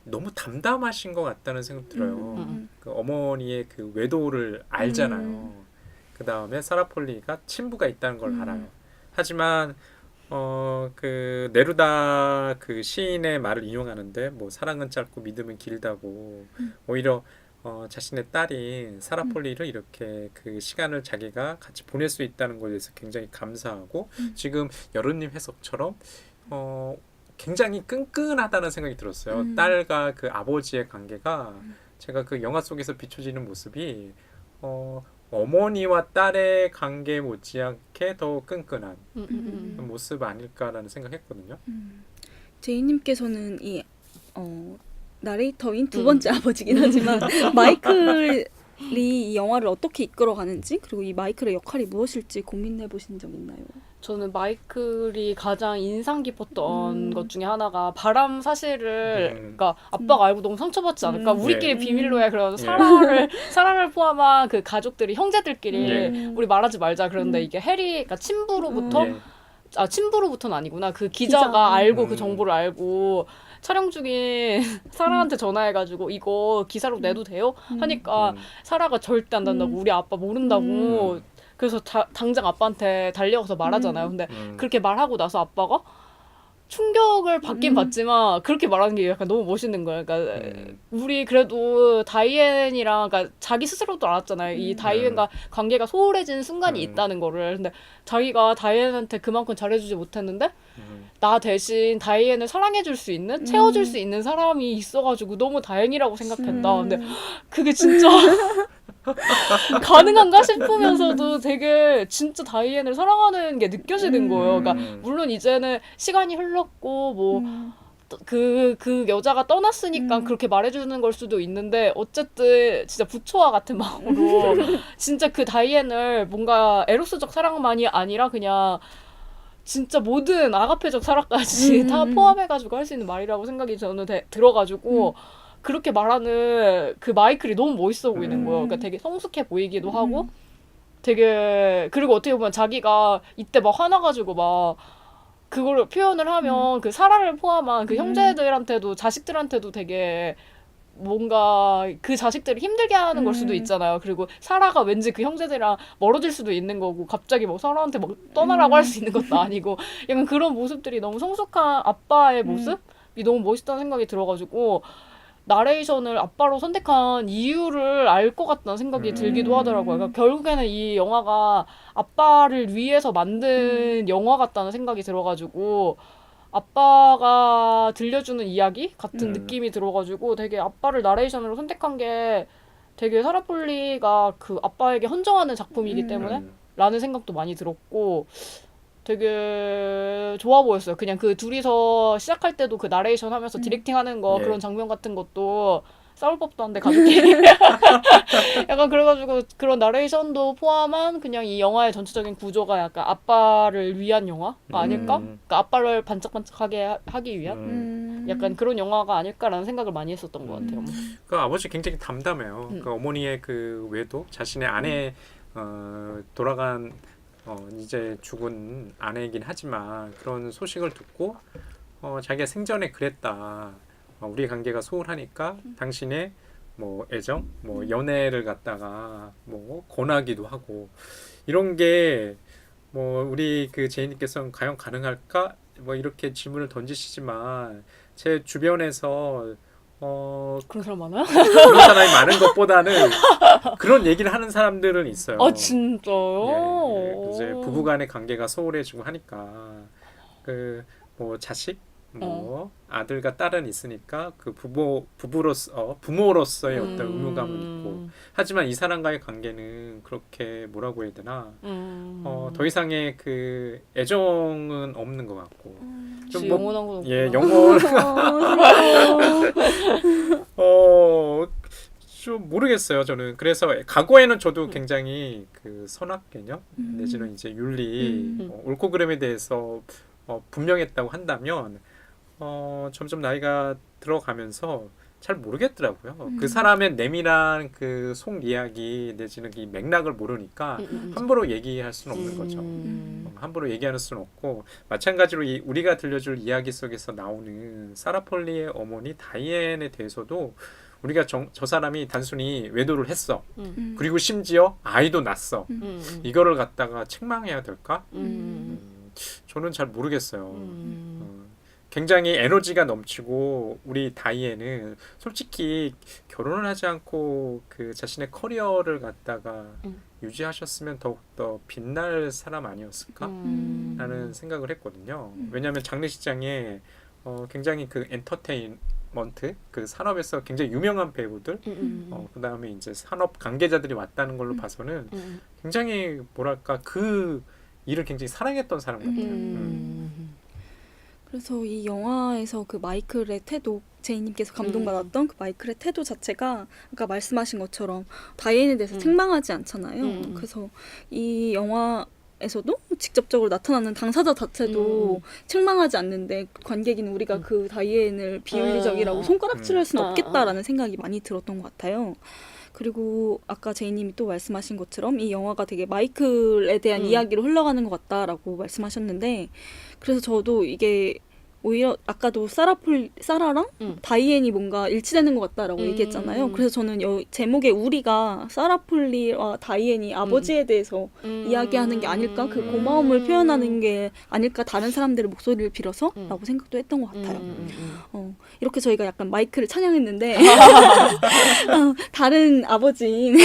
너무 담담하신 것 같다는 생각 들어요. 그 어머니의 그 외도를 알잖아요. 그 다음에 사라폴리가 친부가 있다는 걸 알아요. 하지만 그 네루다 그 시인의 말을 인용하는데 뭐 사랑은 짧고 믿음은 길다고 오히려 자신의 딸인 사라폴리를 이렇게 그 시간을 자기가 같이 보낼 수 있다는 것에 대해서 굉장히 감사하고 지금 여름님 해석처럼 굉장히 끈끈하다는 생각이 들었어요. 딸과 그 아버지의 관계가 제가 그 영화 속에서 비춰지는 모습이 어머니와 딸의 관계 못지않게 더 끈끈한 모습 아닐까라는 생각했거든요. 제이님께서는 이 나레이터인 두 번째 아버지긴 하지만 마이클이 이 영화를 어떻게 이끌어가는지 그리고 이 마이클의 역할이 무엇일지 고민해 보신 적 있나요? 저는 마이클이 가장 인상 깊었던 것 중에 하나가 바람 사실을 그러니까 아빠가 알고 너무 상처받지 않을까 우리끼리 비밀로 해 그런 사라를 포함한 그 가족들이 형제들끼리 우리 말하지 말자 그런데 이게 해리가 친부로부터 친부로부터는 아니구나 그 기자가 알고 그 정보를 알고 촬영 중인 사라한테 전화해가지고 이거 기사로 내도 돼요? 하니까 사라가 절대 안 된다고 우리 아빠 모른다고 그래서 당장 아빠한테 달려가서 말하잖아요. 근데 그렇게 말하고 나서 아빠가 충격을 받긴 받지만 그렇게 말하는 게 약간 너무 멋있는 거예요. 그러니까 우리 그래도 다이앤이랑 그러니까 자기 스스로도 알았잖아요. 이 다이앤과 관계가 소홀해진 순간이 있다는 거를. 근데 자기가 다이앤한테 그만큼 잘해주지 못했는데 나 대신 다이앤을 사랑해줄 수 있는 채워줄 수 있는 사람이 있어가지고 너무 다행이라고 생각했다. 근데 그게 진짜 가능한가 싶으면서도 되게 진짜 다이앤을 사랑하는 게 느껴지는 거예요. 그러니까 물론 이제는 시간이 흘렀고 뭐 그 여자가 떠났으니까 그렇게 말해주는 걸 수도 있는데 어쨌든 진짜 부처와 같은 마음으로 진짜 그 다이앤을 뭔가 에로스적 사랑만이 아니라 그냥 진짜 모든 아가페적 사랑까지 다 포함해가지고 할 수 있는 말이라고 생각이 저는 들어가지고 그렇게 말하는 그 마이클이 너무 멋있어 보이는 거예요. 그러니까 되게 성숙해 보이기도 하고 되게 그리고 어떻게 보면 자기가 이때 막 화나가지고 막 그거를 표현을 하면 그 사라를 포함한 그 형제들한테도 자식들한테도 되게 뭔가 그 자식들을 힘들게 하는 걸 수도 있잖아요. 그리고 사라가 왠지 그 형제들이랑 멀어질 수도 있는 거고 갑자기 뭐 사라한테 막 떠나라고 할 수 있는 것도 아니고 약간 그런 모습들이 너무 성숙한 아빠의 모습? 너무 멋있다는 생각이 들어가지고 나레이션을 아빠로 선택한 이유를 알 것 같다는 생각이 들기도 하더라고요. 그러니까 결국에는 이 영화가 아빠를 위해서 만든 영화 같다는 생각이 들어가지고 아빠가 들려주는 이야기 같은 느낌이 들어가지고 되게 아빠를 나레이션으로 선택한 게 되게 사라 폴리가 그 아빠에게 헌정하는 작품이기 때문에 라는 생각도 많이 들었고 되게 좋아 보였어요. 그냥 그 둘이서 시작할 때도 그 나레이션 하면서 디렉팅 하는 거 예. 그런 장면 같은 것도 싸울 법도 한데 가족끼리 약간 그래가지고 그런 나레이션도 포함한 그냥 이 영화의 전체적인 구조가 약간 아빠를 위한 영화가 아닐까? 그러니까 아빠를 반짝반짝하게 하기 위한 약간 그런 영화가 아닐까라는 생각을 많이 했었던 것 같아요. 그 아버지 굉장히 담담해요. 그 어머니의 그 외도 자신의 아내 돌아간 이제 죽은 아내이긴 하지만 그런 소식을 듣고 자기가 생전에 그랬다. 우리 관계가 소홀하니까 당신의 뭐 애정, 뭐 연애를 갖다가 뭐 권하기도 하고 이런 게 뭐 우리 그 제이님께서는 과연 가능할까? 뭐 이렇게 질문을 던지시지만 제 주변에서 그런 사람 많아요? 그런 사람이 많은 것보다는 그런 얘기를 하는 사람들은 있어요. 아 진짜요? 예, 이제 부부간의 관계가 소홀해지고 하니까 그 뭐 자식, 뭐 아들과 딸은 있으니까 그 부모로서의 어떤 의무감은 있고 하지만 이 사람과의 관계는 그렇게 뭐라고 해야 되나 더 이상의 그 애정은 없는 것 같고 좀 영원한 건 없구나. 예 영원 좀 모르겠어요 저는. 그래서 과거에는 저도 굉장히 그 선악 개념 내지는 이제 윤리 옳고 그름에 대해서 분명했다고 한다면 점점 나이가 들어가면서 잘 모르겠더라고요. 그 사람의 내밀한 그 속 이야기 내지는 이 맥락을 모르니까 함부로 얘기할 수는 없는 거죠. 함부로 얘기할 수는 없고 마찬가지로 우리가 들려줄 이야기 속에서 나오는 사라 폴리의 어머니 다이앤에 대해서도 우리가 저 사람이 단순히 외도를 했어. 그리고 심지어 아이도 낳았어. 이거를 갖다가 책망해야 될까? 저는 잘 모르겠어요. 굉장히 에너지가 넘치고 우리 다이앤은 솔직히 결혼을 하지 않고 그 자신의 커리어를 갖다가 유지하셨으면 더욱더 빛날 사람 아니었을까? 라는 생각을 했거든요. 왜냐하면 장례식장에 굉장히 그 엔터테인먼트 그 산업에서 굉장히 유명한 배우들 그 다음에 이제 산업 관계자들이 왔다는 걸로 봐서는 굉장히 뭐랄까 그 일을 굉장히 사랑했던 사람 같아요. 그래서 이 영화에서 그 마이클의 태도, 제이님께서 감동받았던 그 마이클의 태도 자체가 아까 말씀하신 것처럼 다이앤에 대해서 책망하지 않잖아요. 그래서 이 영화에서도 직접적으로 나타나는 당사자 자체도 책망하지 않는데 관객인 우리가 그 다이앤을 비윤리적이라고 손가락질할 수는 없겠다라는 생각이 많이 들었던 것 같아요. 그리고 아까 제이님이 또 말씀하신 것처럼 이 영화가 되게 마이클에 대한 이야기로 흘러가는 것 같다라고 말씀하셨는데 그래서 저도 이게 오히려 아까도 사라랑 다이앤이 뭔가 일치되는 것 같다라고 얘기했잖아요. 그래서 저는 제목의 우리가 사라폴리와 다이앤이 아버지에 대해서 이야기하는 게 아닐까, 그 고마움을 표현하는 게 아닐까, 다른 사람들의 목소리를 빌어서 라고 생각도 했던 것 같아요. 이렇게 저희가 약간 마이크를 찬양했는데 다른 아버지인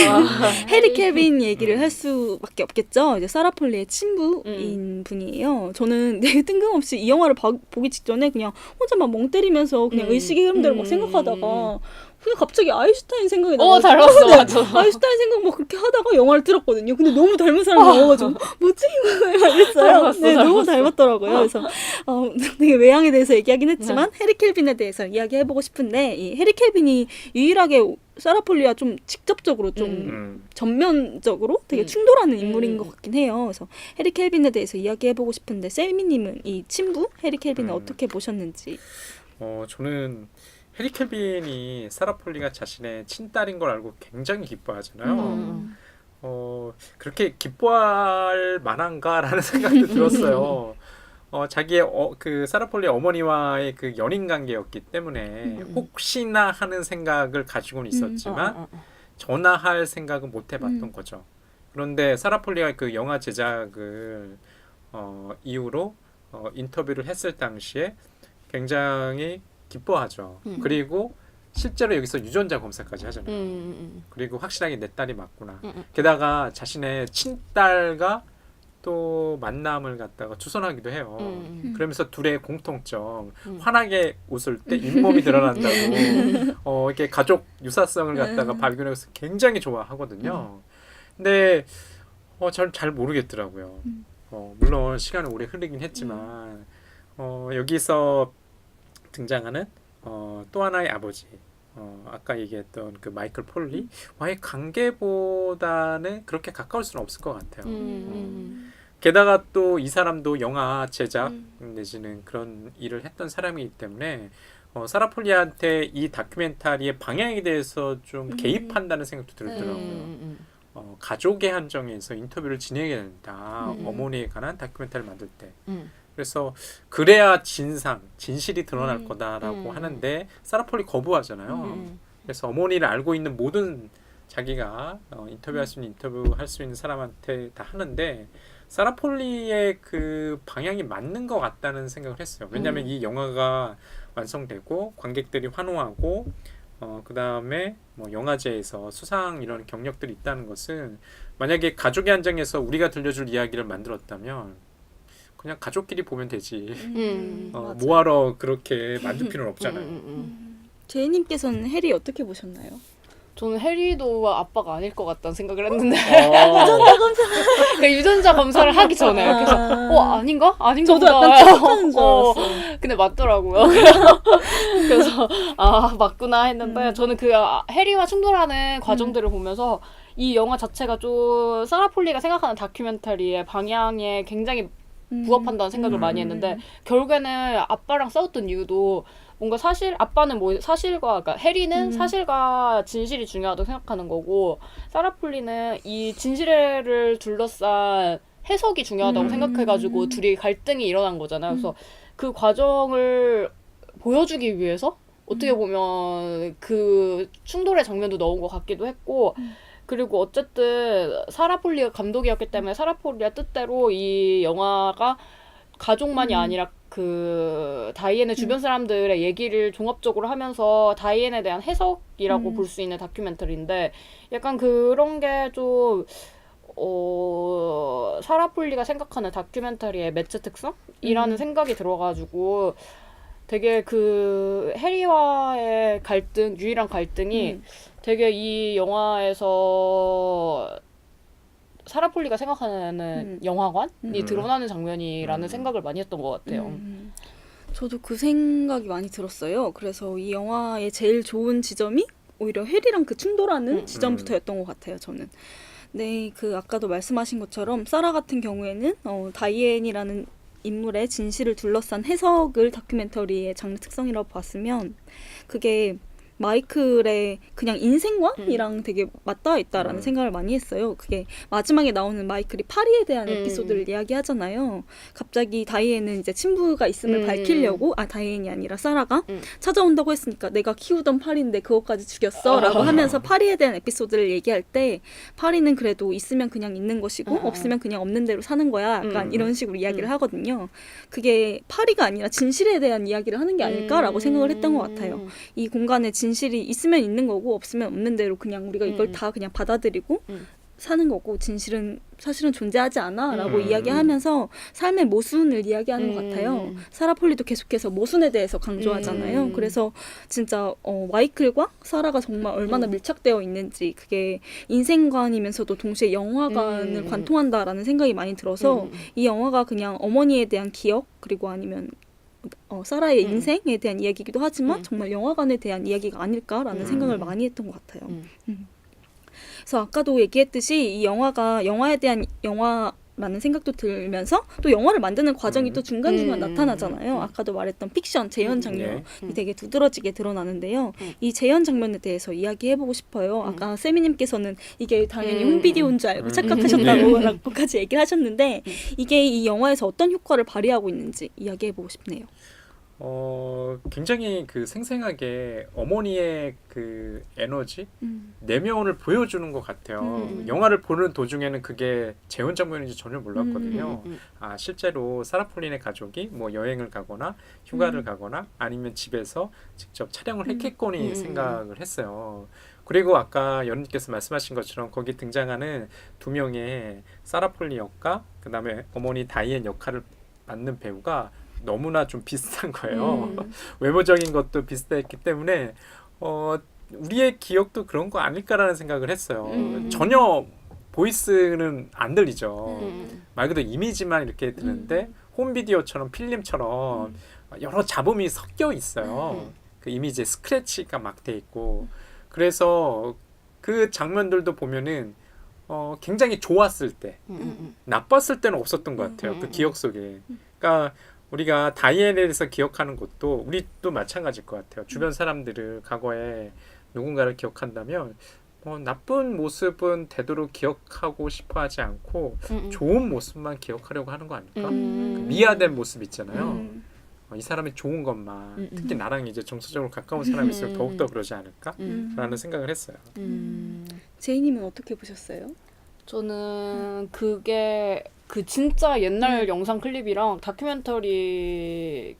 해리 켈빈 얘기를 할 수밖에 없겠죠. 이제 사라폴리의 친부인 분이에요. 저는 되게 뜬금없이 이 영화를 보기 직전에 그냥 혼자 막 멍 때리면서 그냥 의식의 흐름대로 막 생각하다가 그냥 갑자기 아인슈타인 생각이 나서 닮았어. 맞아. 아인슈타인 생각 막 그렇게 하다가 영화를 들었거든요. 근데 너무 닮은 사람이 나와가지고 뭐지 이거 이랬어요. 네, 너무 닮았더라고요. 그래서 되게 외향에 대해서 얘기하긴 했지만 해리 켈빈에 대해서 이야기해보고 싶은데 이 해리 켈빈이 유일하게 사라폴리와 좀 직접적으로 좀 전면적으로 되게 충돌하는 인물인 것 같긴 해요. 그래서 해리 켈빈에 대해서 이야기해보고 싶은데 셀미님은 이 친부 해리 켈빈을 어떻게 보셨는지? 저는 해리 켈빈이 사라 폴리가 자신의 친딸인 걸 알고 굉장히 기뻐하잖아요. 그렇게 기뻐할 만한가라는 생각도 들었어요. 자기의 그 사라 폴리 어머니와의 그 연인 관계였기 때문에 혹시나 하는 생각을 가지고는 있었지만 전화할 생각은 못 해봤던 거죠. 그런데 사라 폴리가 그 영화 제작을 이후로 인터뷰를 했을 당시에 굉장히 기뻐하죠. 그리고 실제로 여기서 유전자 검사까지 하잖아요. 음. 그리고 확실하게 내 딸이 맞구나. 음. 게다가 자신의 친딸과 또 만남을 갖다가 추선하기도 해요. 그러면서 둘의 공통점, 환하게 웃을 때 잇몸이 드러난다고 이렇게 가족 유사성을 갖다가 발견해서 굉장히 좋아하거든요. 근데 잘 모르겠더라고요. 물론 시간은 오래 흐르긴 했지만 여기서 등장하는 또 하나의 아버지, 아까 얘기했던 그 마이클 폴리와의 관계보다는 그렇게 가까울 수는 없을 것 같아요. 게다가 또 이 사람도 영화 제작 내지는 그런 일을 했던 사람이기 때문에 사라 폴리한테 이 다큐멘터리의 방향에 대해서 좀 개입한다는 생각도 들더라고요. 가족의 한정에서 인터뷰를 진행해야 된다. 어머니에 관한 다큐멘터리를 만들 때. 그래서 그래야 진실이 드러날 거다라고 하는데 사라 폴리 거부하잖아요. 그래서 어머니를 알고 있는 모든 자기가 인터뷰할 수 있는 인터뷰할 수 있는 사람한테 다 하는데 사라 폴리의 그 방향이 맞는 것 같다는 생각을 했어요. 왜냐하면 이 영화가 완성되고 관객들이 환호하고 그 다음에 뭐 영화제에서 수상 이런 경력들이 있다는 것은 만약에 가족의 한정에서 우리가 들려줄 이야기를 만들었다면 그냥 가족끼리 보면 되지. 뭐하러 그렇게 만들 필요는 없잖아요. 제이님께서는 해리 어떻게 보셨나요? 저는 해리도 아빠가 아닐 것 같다는 생각을 했는데 유전자 검사. 그러니까 유전자 검사를 하기 전에 그래서 아닌가? 아닌가 저도 보다. 약간 착각하는 줄 알았어요. 근데 맞더라고요. 그래서 맞구나 했는데 저는 그 해리와 충돌하는 과정들을 보면서 이 영화 자체가 좀 사라 폴리가 생각하는 다큐멘터리의 방향에 굉장히 부합한다는 생각을 많이 했는데 결국에는 아빠랑 싸웠던 이유도 뭔가 아빠는 뭐 사실과, 그러니까 해리는 사실과 진실이 중요하다고 생각하는 거고, 사라 폴리는 이 진실을 둘러싼 해석이 중요하다고 생각해가지고 둘이 갈등이 일어난 거잖아요. 그래서 그 과정을 보여주기 위해서 어떻게 보면 그 충돌의 장면도 넣은 것 같기도 했고, 그리고 어쨌든 사라 폴리가 감독이었기 때문에 사라 폴리의 뜻대로 이 영화가 가족만이 아니라 그 다이앤의 주변 사람들의 얘기를 종합적으로 하면서 다이앤에 대한 해석이라고 볼 수 있는 다큐멘터리인데 약간 그런 게 좀 사라 폴리가 생각하는 다큐멘터리의 매체 특성이라는 생각이 들어가지고 되게 그 해리와의 유일한 갈등이 되게 이 영화에서 사라 폴리가 생각하는 영화관이 드러나는 장면이라는 생각을 많이 했던 것 같아요. 저도 그 생각이 많이 들었어요. 그래서 이 영화의 제일 좋은 지점이 오히려 해리랑 그 충돌하는 지점부터였던 것 같아요. 저는. 네, 그 아까도 말씀하신 것처럼 사라 같은 경우에는 다이앤이라는 인물의 진실을 둘러싼 해석을 다큐멘터리의 장르 특성이라고 봤으면 그게 마이클의 그냥 인생관이랑 되게 맞닿아 있다라는 생각을 많이 했어요. 그게 마지막에 나오는 마이클이 파리에 대한 에피소드를 이야기하잖아요. 갑자기 다이앤은 이제 친부가 있음을 밝히려고 다이앤이 아니라 사라가 찾아온다고 했으니까 내가 키우던 파리인데 그것까지 죽였어 라고 하면서 파리에 대한 에피소드를 얘기할 때 파리는 그래도 있으면 그냥 있는 것이고 없으면 그냥 없는 대로 사는 거야. 약간 이런 식으로 이야기를 하거든요. 그게 파리가 아니라 진실에 대한 이야기를 하는 게 아닐까라고 생각을 했던 것 같아요. 이 공간에 진실이 있으면 있는 거고 없으면 없는 대로 그냥 우리가 이걸 다 그냥 받아들이고 사는 거고 진실은 사실은 존재하지 않아 라고 이야기하면서 삶의 모순을 이야기하는 것 같아요. 사라 폴리도 계속해서 모순에 대해서 강조하잖아요. 그래서 진짜 마이클과 사라가 정말 얼마나 밀착되어 있는지 그게 인생관이면서도 동시에 영화관을 관통한다라는 생각이 많이 들어서 이 영화가 그냥 어머니에 대한 기억 그리고 아니면 사라의 인생에 대한 이야기이기도 하지만 정말 영화관에 대한 이야기가 아닐까라는 생각을 많이 했던 것 같아요. 그래서 아까도 얘기했듯이 이 영화가 영화에 대한 영화라는 생각도 들면서 또 영화를 만드는 과정이 또 중간중간 나타나잖아요. 아까도 말했던 픽션, 재현 장면이 되게 두드러지게 드러나는데요. 이 재현 장면에 대해서 이야기해보고 싶어요. 아까 세미님께서는 이게 당연히 홈비디오인 줄 알고 착각하셨다고까지 얘기를 하셨는데 이게 이 영화에서 어떤 효과를 발휘하고 있는지 이야기해보고 싶네요. 굉장히 그 생생하게 어머니의 그 에너지, 내면을 보여주는 것 같아요. 영화를 보는 도중에는 그게 재혼 장면인지 전혀 몰랐거든요. 아, 실제로 사라폴린의 가족이 뭐 여행을 가거나 휴가를 가거나 아니면 집에서 직접 촬영을 했겠거니 생각을 했어요. 그리고 아까 연우님께서 말씀하신 것처럼 거기 등장하는 두 명의 사라폴린 역과 그 다음에 어머니 다이앤 역할을 맡는 배우가 너무나 좀 비슷한 거예요. 외모적인 것도 비슷했기 때문에 우리의 기억도 그런 거 아닐까라는 생각을 했어요. 전혀 보이스는 안 들리죠. 말 그대로 이미지만 이렇게 드는데 홈비디오처럼 필름처럼 여러 잡음이 섞여 있어요. 그 이미지에 스크래치가 막 돼 있고 그래서 그 장면들도 보면은 굉장히 좋았을 때 나빴을 때는 없었던 것 같아요. 그 기억 속에. 그러니까 우리가 다이앤에 대해서 기억하는 것도 우리도 마찬가지일 것 같아요. 주변 사람들을 과거에 누군가를 기억한다면 나쁜 모습은 되도록 기억하고 싶어 하지 않고 좋은 모습만 기억하려고 하는 거 아닐까? 그 미화된 모습 있잖아요. 이 사람이 좋은 것만 특히 나랑 이제 정서적으로 가까운 사람이 있으면 더욱더 그러지 않을까? 라는 생각을 했어요. 제이님은 어떻게 보셨어요? 저는 그게 그 진짜 옛날 영상 클립이랑 다큐멘터리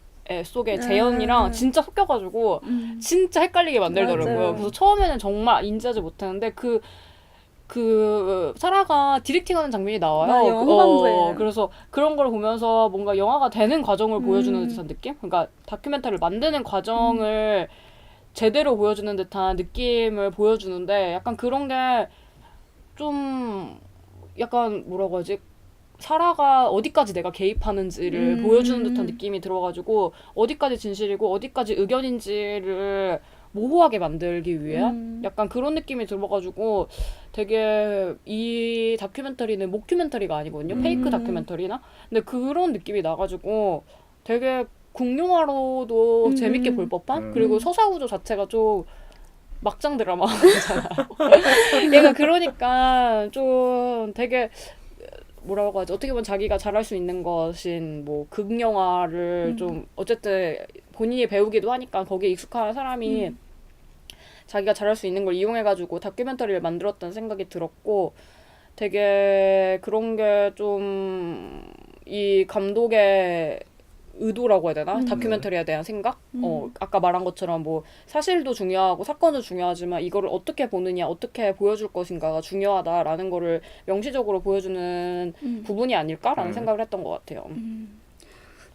속의 재현이랑 진짜 섞여가지고 진짜 헷갈리게 만들더라고요. 맞아요. 그래서 처음에는 정말 인지하지 못했는데 그 사라가 디렉팅하는 장면이 나와요. 맞아요. 후반부에. 그래서 그런 걸 보면서 뭔가 영화가 되는 과정을 보여주는 듯한 느낌? 그러니까 다큐멘터리를 만드는 과정을 제대로 보여주는 듯한 느낌을 보여주는데 약간 그런 게 좀 약간 뭐라고 하지? 사라가 어디까지 내가 개입하는지를 보여주는 듯한 느낌이 들어가지고 어디까지 진실이고 어디까지 의견인지를 모호하게 만들기 위한 약간 그런 느낌이 들어가지고 되게 이 다큐멘터리는 모큐멘터리가 아니거든요. 페이크 다큐멘터리나. 근데 그런 느낌이 나가지고 되게 국영화로도 재밌게 볼 법한 그리고 서사 구조 자체가 좀 막장 드라마잖아요. 얘가 그러니까 좀 되게 뭐라고 하지? 어떻게 보면 자기가 잘할 수 있는 것인 뭐 극영화를 좀 어쨌든 본인이 배우기도 하니까 거기에 익숙한 사람이 자기가 잘할 수 있는 걸 이용해가지고 다큐멘터리를 만들었다는 생각이 들었고 되게 그런 게 좀 이 감독의 의도라고 해야 되나? 다큐멘터리에 대한 생각? 아까 말한 것처럼 뭐 사실도 중요하고 사건도 중요하지만 이거를 어떻게 보느냐, 어떻게 보여줄 것인가가 중요하다라는 거를 명시적으로 보여주는 부분이 아닐까라는 생각을 했던 것 같아요.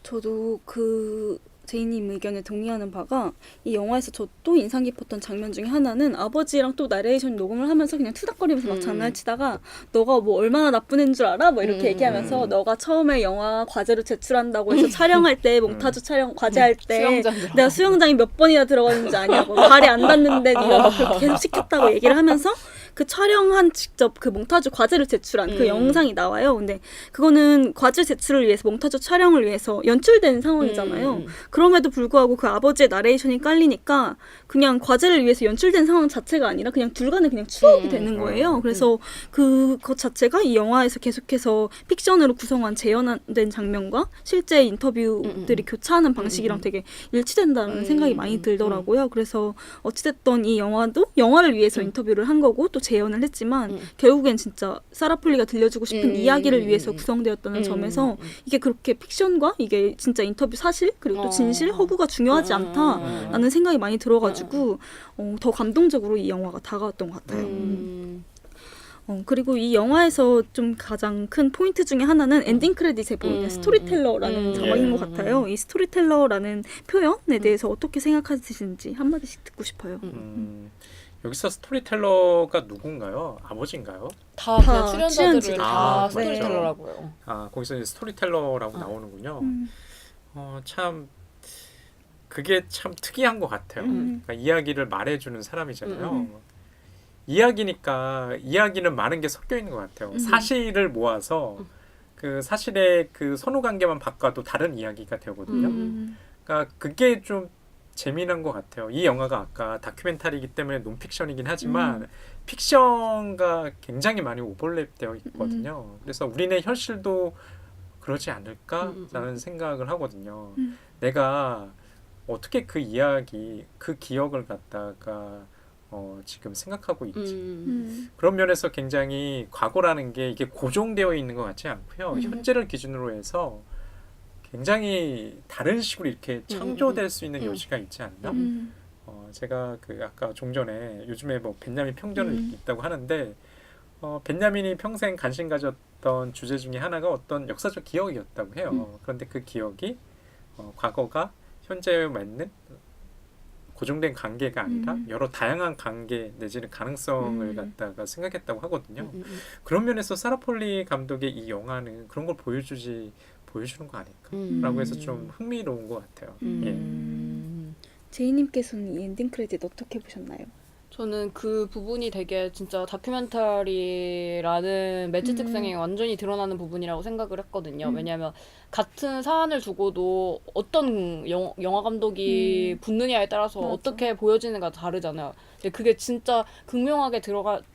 저도 그 제이님 의견에 동의하는 바가 이 영화에서 저 또 인상 깊었던 장면 중에 하나는 아버지랑 또 나레이션 녹음을 하면서 그냥 투닥거리면서 막 장난치다가 너가 뭐 얼마나 나쁜 애인 줄 알아? 뭐 이렇게 얘기하면서 너가 처음에 영화 과제로 제출한다고 해서 촬영할 때 몽타주 촬영 과제할 때 수영장 내가 수영장에 몇 번이나 들어갔는지 아냐고 발이 안 닿는데 네가 막 그렇게 계속 시켰다고 얘기를 하면서 그 촬영한 직접 그 몽타주 과제를 제출한 그 영상이 나와요. 근데 그거는 과제 제출을 위해서 몽타주 촬영을 위해서 연출된 상황이잖아요. 그럼에도 불구하고 그 아버지의 나레이션이 깔리니까 그냥 과제를 위해서 연출된 상황 자체가 아니라 그냥 둘간의 그냥 추억이 되는 거예요. 그래서 그것 자체가 이 영화에서 계속해서 픽션으로 구성한 재현된 장면과 실제 인터뷰들이 교차하는 방식이랑 되게 일치된다는 생각이 많이 들더라고요. 그래서 어찌됐든 이 영화도 영화를 위해서 인터뷰를 한 거고 또 재현을 했지만 결국엔 진짜 사라폴리가 들려주고 싶은 이야기를 위해서 구성되었다는 점에서 이게 그렇게 픽션과 이게 진짜 인터뷰 사실 그리고 또 진실 허구가 중요하지 않다라는 생각이 많이 들어가지고 더 감동적으로 이 영화가 다가왔던 것 같아요. 그리고 이 영화에서 좀 가장 큰 포인트 중에 하나는 엔딩 크레딧에 보이는 스토리텔러라는 자막인 것 같아요. 이 스토리텔러라는 표현에 대해서 어떻게 생각하시는지 한마디씩 듣고 싶어요. 여기서 스토리텔러가 누군가요? 아버지인가요? 다 그냥 다 출연자들을 다 아, 스토리텔러라고요. 아, 거기서 이제 스토리텔러라고 나오는군요. 참 그게 참 특이한 것 같아요. 그러니까 이야기를 말해주는 사람이잖아요. 이야기니까 이야기는 많은 게 섞여 있는 것 같아요. 사실을 모아서 그 사실의 그 선후관계만 바꿔도 다른 이야기가 되거든요. 그러니까 그게 좀 재미난 것 같아요. 이 영화가 아까 다큐멘터리이기 때문에 논픽션이긴 하지만 픽션과 굉장히 많이 오버랩되어 있거든요. 그래서 우리네 현실도 그러지 않을까라는 생각을 하거든요. 내가 어떻게 그 이야기, 그 기억을 갖다가 지금 생각하고 있지. 그런 면에서 굉장히 과거라는 게 이게 고정되어 있는 것 같지 않고요. 현재를 기준으로 해서 굉장히 다른 식으로 이렇게 창조될 수 있는 여지가 있지 않나? 제가 그 아까 종전에 요즘에 뭐 벤야민 평전을 읽다고 하는데 벤야민이 평생 관심 가졌던 주제 중에 하나가 어떤 역사적 기억이었다고 해요. 그런데 그 기억이 과거가 현재에 맞는 고정된 관계가 아니라 여러 다양한 관계 내지는 가능성을 갖다가 생각했다고 하거든요. 그런 면에서 사라폴리 감독의 이 영화는 그런 걸 보여주는 거 아닐까라고 해서 좀 흥미로운 것 같아요. 제이님께서는 이 엔딩 크레딧 어떻게 보셨나요? 저는 그 부분이 되게 진짜 다큐멘터리라는 매체 특성이 완전히 드러나는 부분이라고 생각을 했거든요. 왜냐하면 같은 사안을 두고도 어떤 영화 감독이 붙느냐에 따라서 맞아. 어떻게 보여지는가 다르잖아요. 근데 그게 진짜 극명하게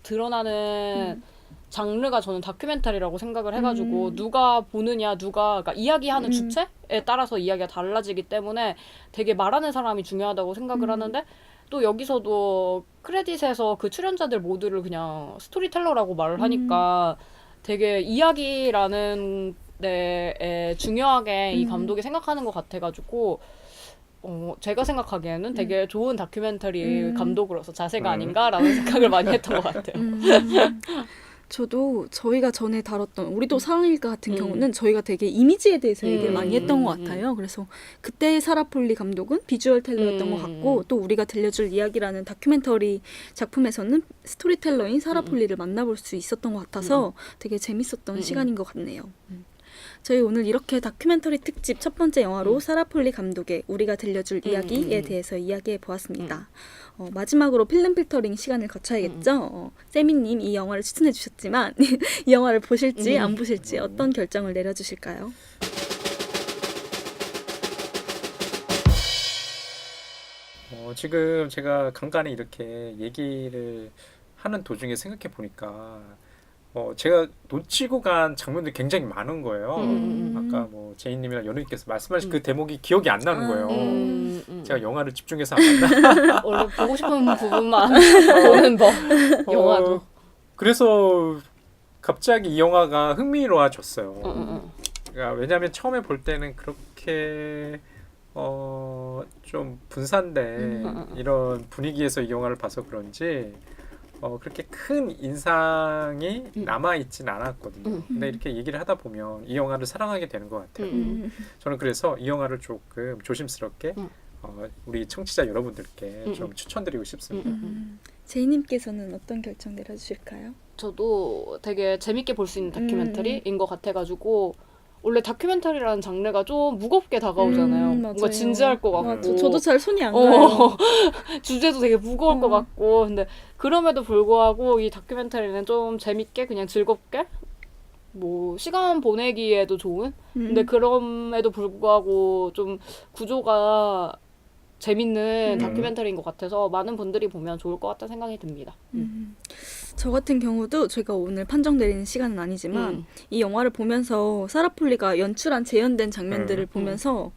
드러나는 장르가 저는 다큐멘터리라고 생각을 해가지고 누가 보느냐 그러니까 이야기하는 주체에 따라서 이야기가 달라지기 때문에 되게 말하는 사람이 중요하다고 생각을 하는데 또 여기서도 크레딧에서 그 출연자들 모두를 그냥 스토리텔러라고 말을 하니까 되게 이야기라는 데에 중요하게 이 감독이 생각하는 것 같아가지고 제가 생각하기에는 되게 좋은 다큐멘터리 감독으로서 자세가 아닌가라는 생각을 많이 했던 것 같아요. 저도 저희가 전에 다뤘던 우리도 사랑일까 같은 경우는 저희가 되게 이미지에 대해서 얘기를 많이 했던 것 같아요. 그래서 그때 사라폴리 감독은 비주얼 텔러였던 것 같고 또 우리가 들려줄 이야기라는 다큐멘터리 작품에서는 스토리텔러인 사라폴리를 만나볼 수 있었던 것 같아서 되게 재밌었던 시간인 것 같네요. 저희 오늘 이렇게 다큐멘터리 특집 첫 번째 영화로 사라폴리 감독의 우리가 들려줄 이야기에 대해서 이야기해 보았습니다. 마지막으로 필름 필터링 시간을 거쳐야겠죠. 세미님 이 영화를 추천해 주셨지만 이 영화를 보실지 안 보실지 어떤 결정을 내려주실까요? 지금 제가 간간히 이렇게 얘기를 하는 도중에 생각해 보니까 제가 놓치고 간 장면들이 굉장히 많은 거예요. 아까 뭐 제이님이랑 연우님께서 말씀하신 그 대목이 기억이 안 나는 거예요. 제가 영화를 집중해서 안 봤나? 원래 보고 싶은 부분만 보는 법. 영화도. 그래서 갑자기 이 영화가 흥미로워졌어요. 그러니까 왜냐하면 처음에 볼 때는 그렇게 좀 분산된 이런 분위기에서 이 영화를 봐서 그런지 그렇게 큰 인상이 남아있진 않았거든요. 근데 이렇게 얘기를 하다 보면 이 영화를 사랑하게 되는 것 같아요. 저는 그래서 이 영화를 조금 조심스럽게 우리 청취자 여러분들께 좀 추천드리고 싶습니다. 제이님께서는 어떤 결정 내려주실까요? 저도 되게 재밌게 볼 수 있는 다큐멘터리인 것 같아가지고 원래 다큐멘터리라는 장르가 좀 무겁게 다가오잖아요. 뭔가 맞아요. 진지할 것 같고. 맞아. 저도 잘 손이 안 가요. 주제도 되게 무거울 것 같고. 근데 그럼에도 불구하고 이 다큐멘터리는 좀 재밌게 그냥 즐겁게 뭐 시간 보내기에도 좋은. 근데 그럼에도 불구하고 좀 구조가 재밌는 다큐멘터리인 것 같아서 많은 분들이 보면 좋을 것 같다는 생각이 듭니다. 저 같은 경우도 제가 오늘 판정 내리는 시간은 아니지만 이 영화를 보면서 사라폴리가 연출한 재현된 장면들을 보면서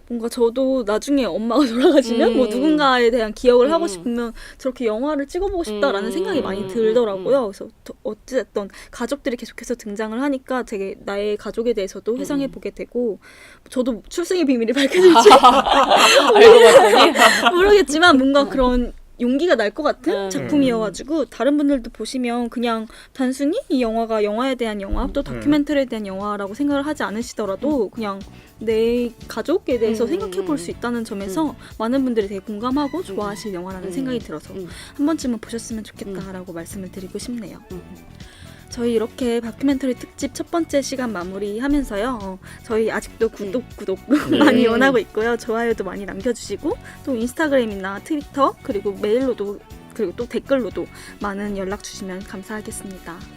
뭔가 저도 나중에 엄마가 돌아가시면 뭐 누군가에 대한 기억을 하고 싶으면 저렇게 영화를 찍어보고 싶다라는 생각이 많이 들더라고요. 그래서 어쨌든 가족들이 계속해서 등장을 하니까 되게 나의 가족에 대해서도 회상해보게 되고 저도 출생의 비밀이 밝혀질지 알고 봤더니 모르겠지만 뭔가 그런 용기가 날 것 같은 작품이어가지고 다른 분들도 보시면 그냥 단순히 이 영화가 영화에 대한 영화 또 다큐멘터리에 대한 영화라고 생각을 하지 않으시더라도 그냥 내 가족에 대해서 생각해 볼 수 있다는 점에서 많은 분들이 되게 공감하고 좋아하실 영화라는 생각이 들어서 한 번쯤은 보셨으면 좋겠다라고 말씀을 드리고 싶네요. 저희 이렇게 다큐멘터리 특집 첫 번째 시간 마무리하면서요. 저희 아직도 구독 많이 원하고 있고요. 좋아요도 많이 남겨주시고 또 인스타그램이나 트위터 그리고 메일로도 그리고 또 댓글로도 많은 연락 주시면 감사하겠습니다.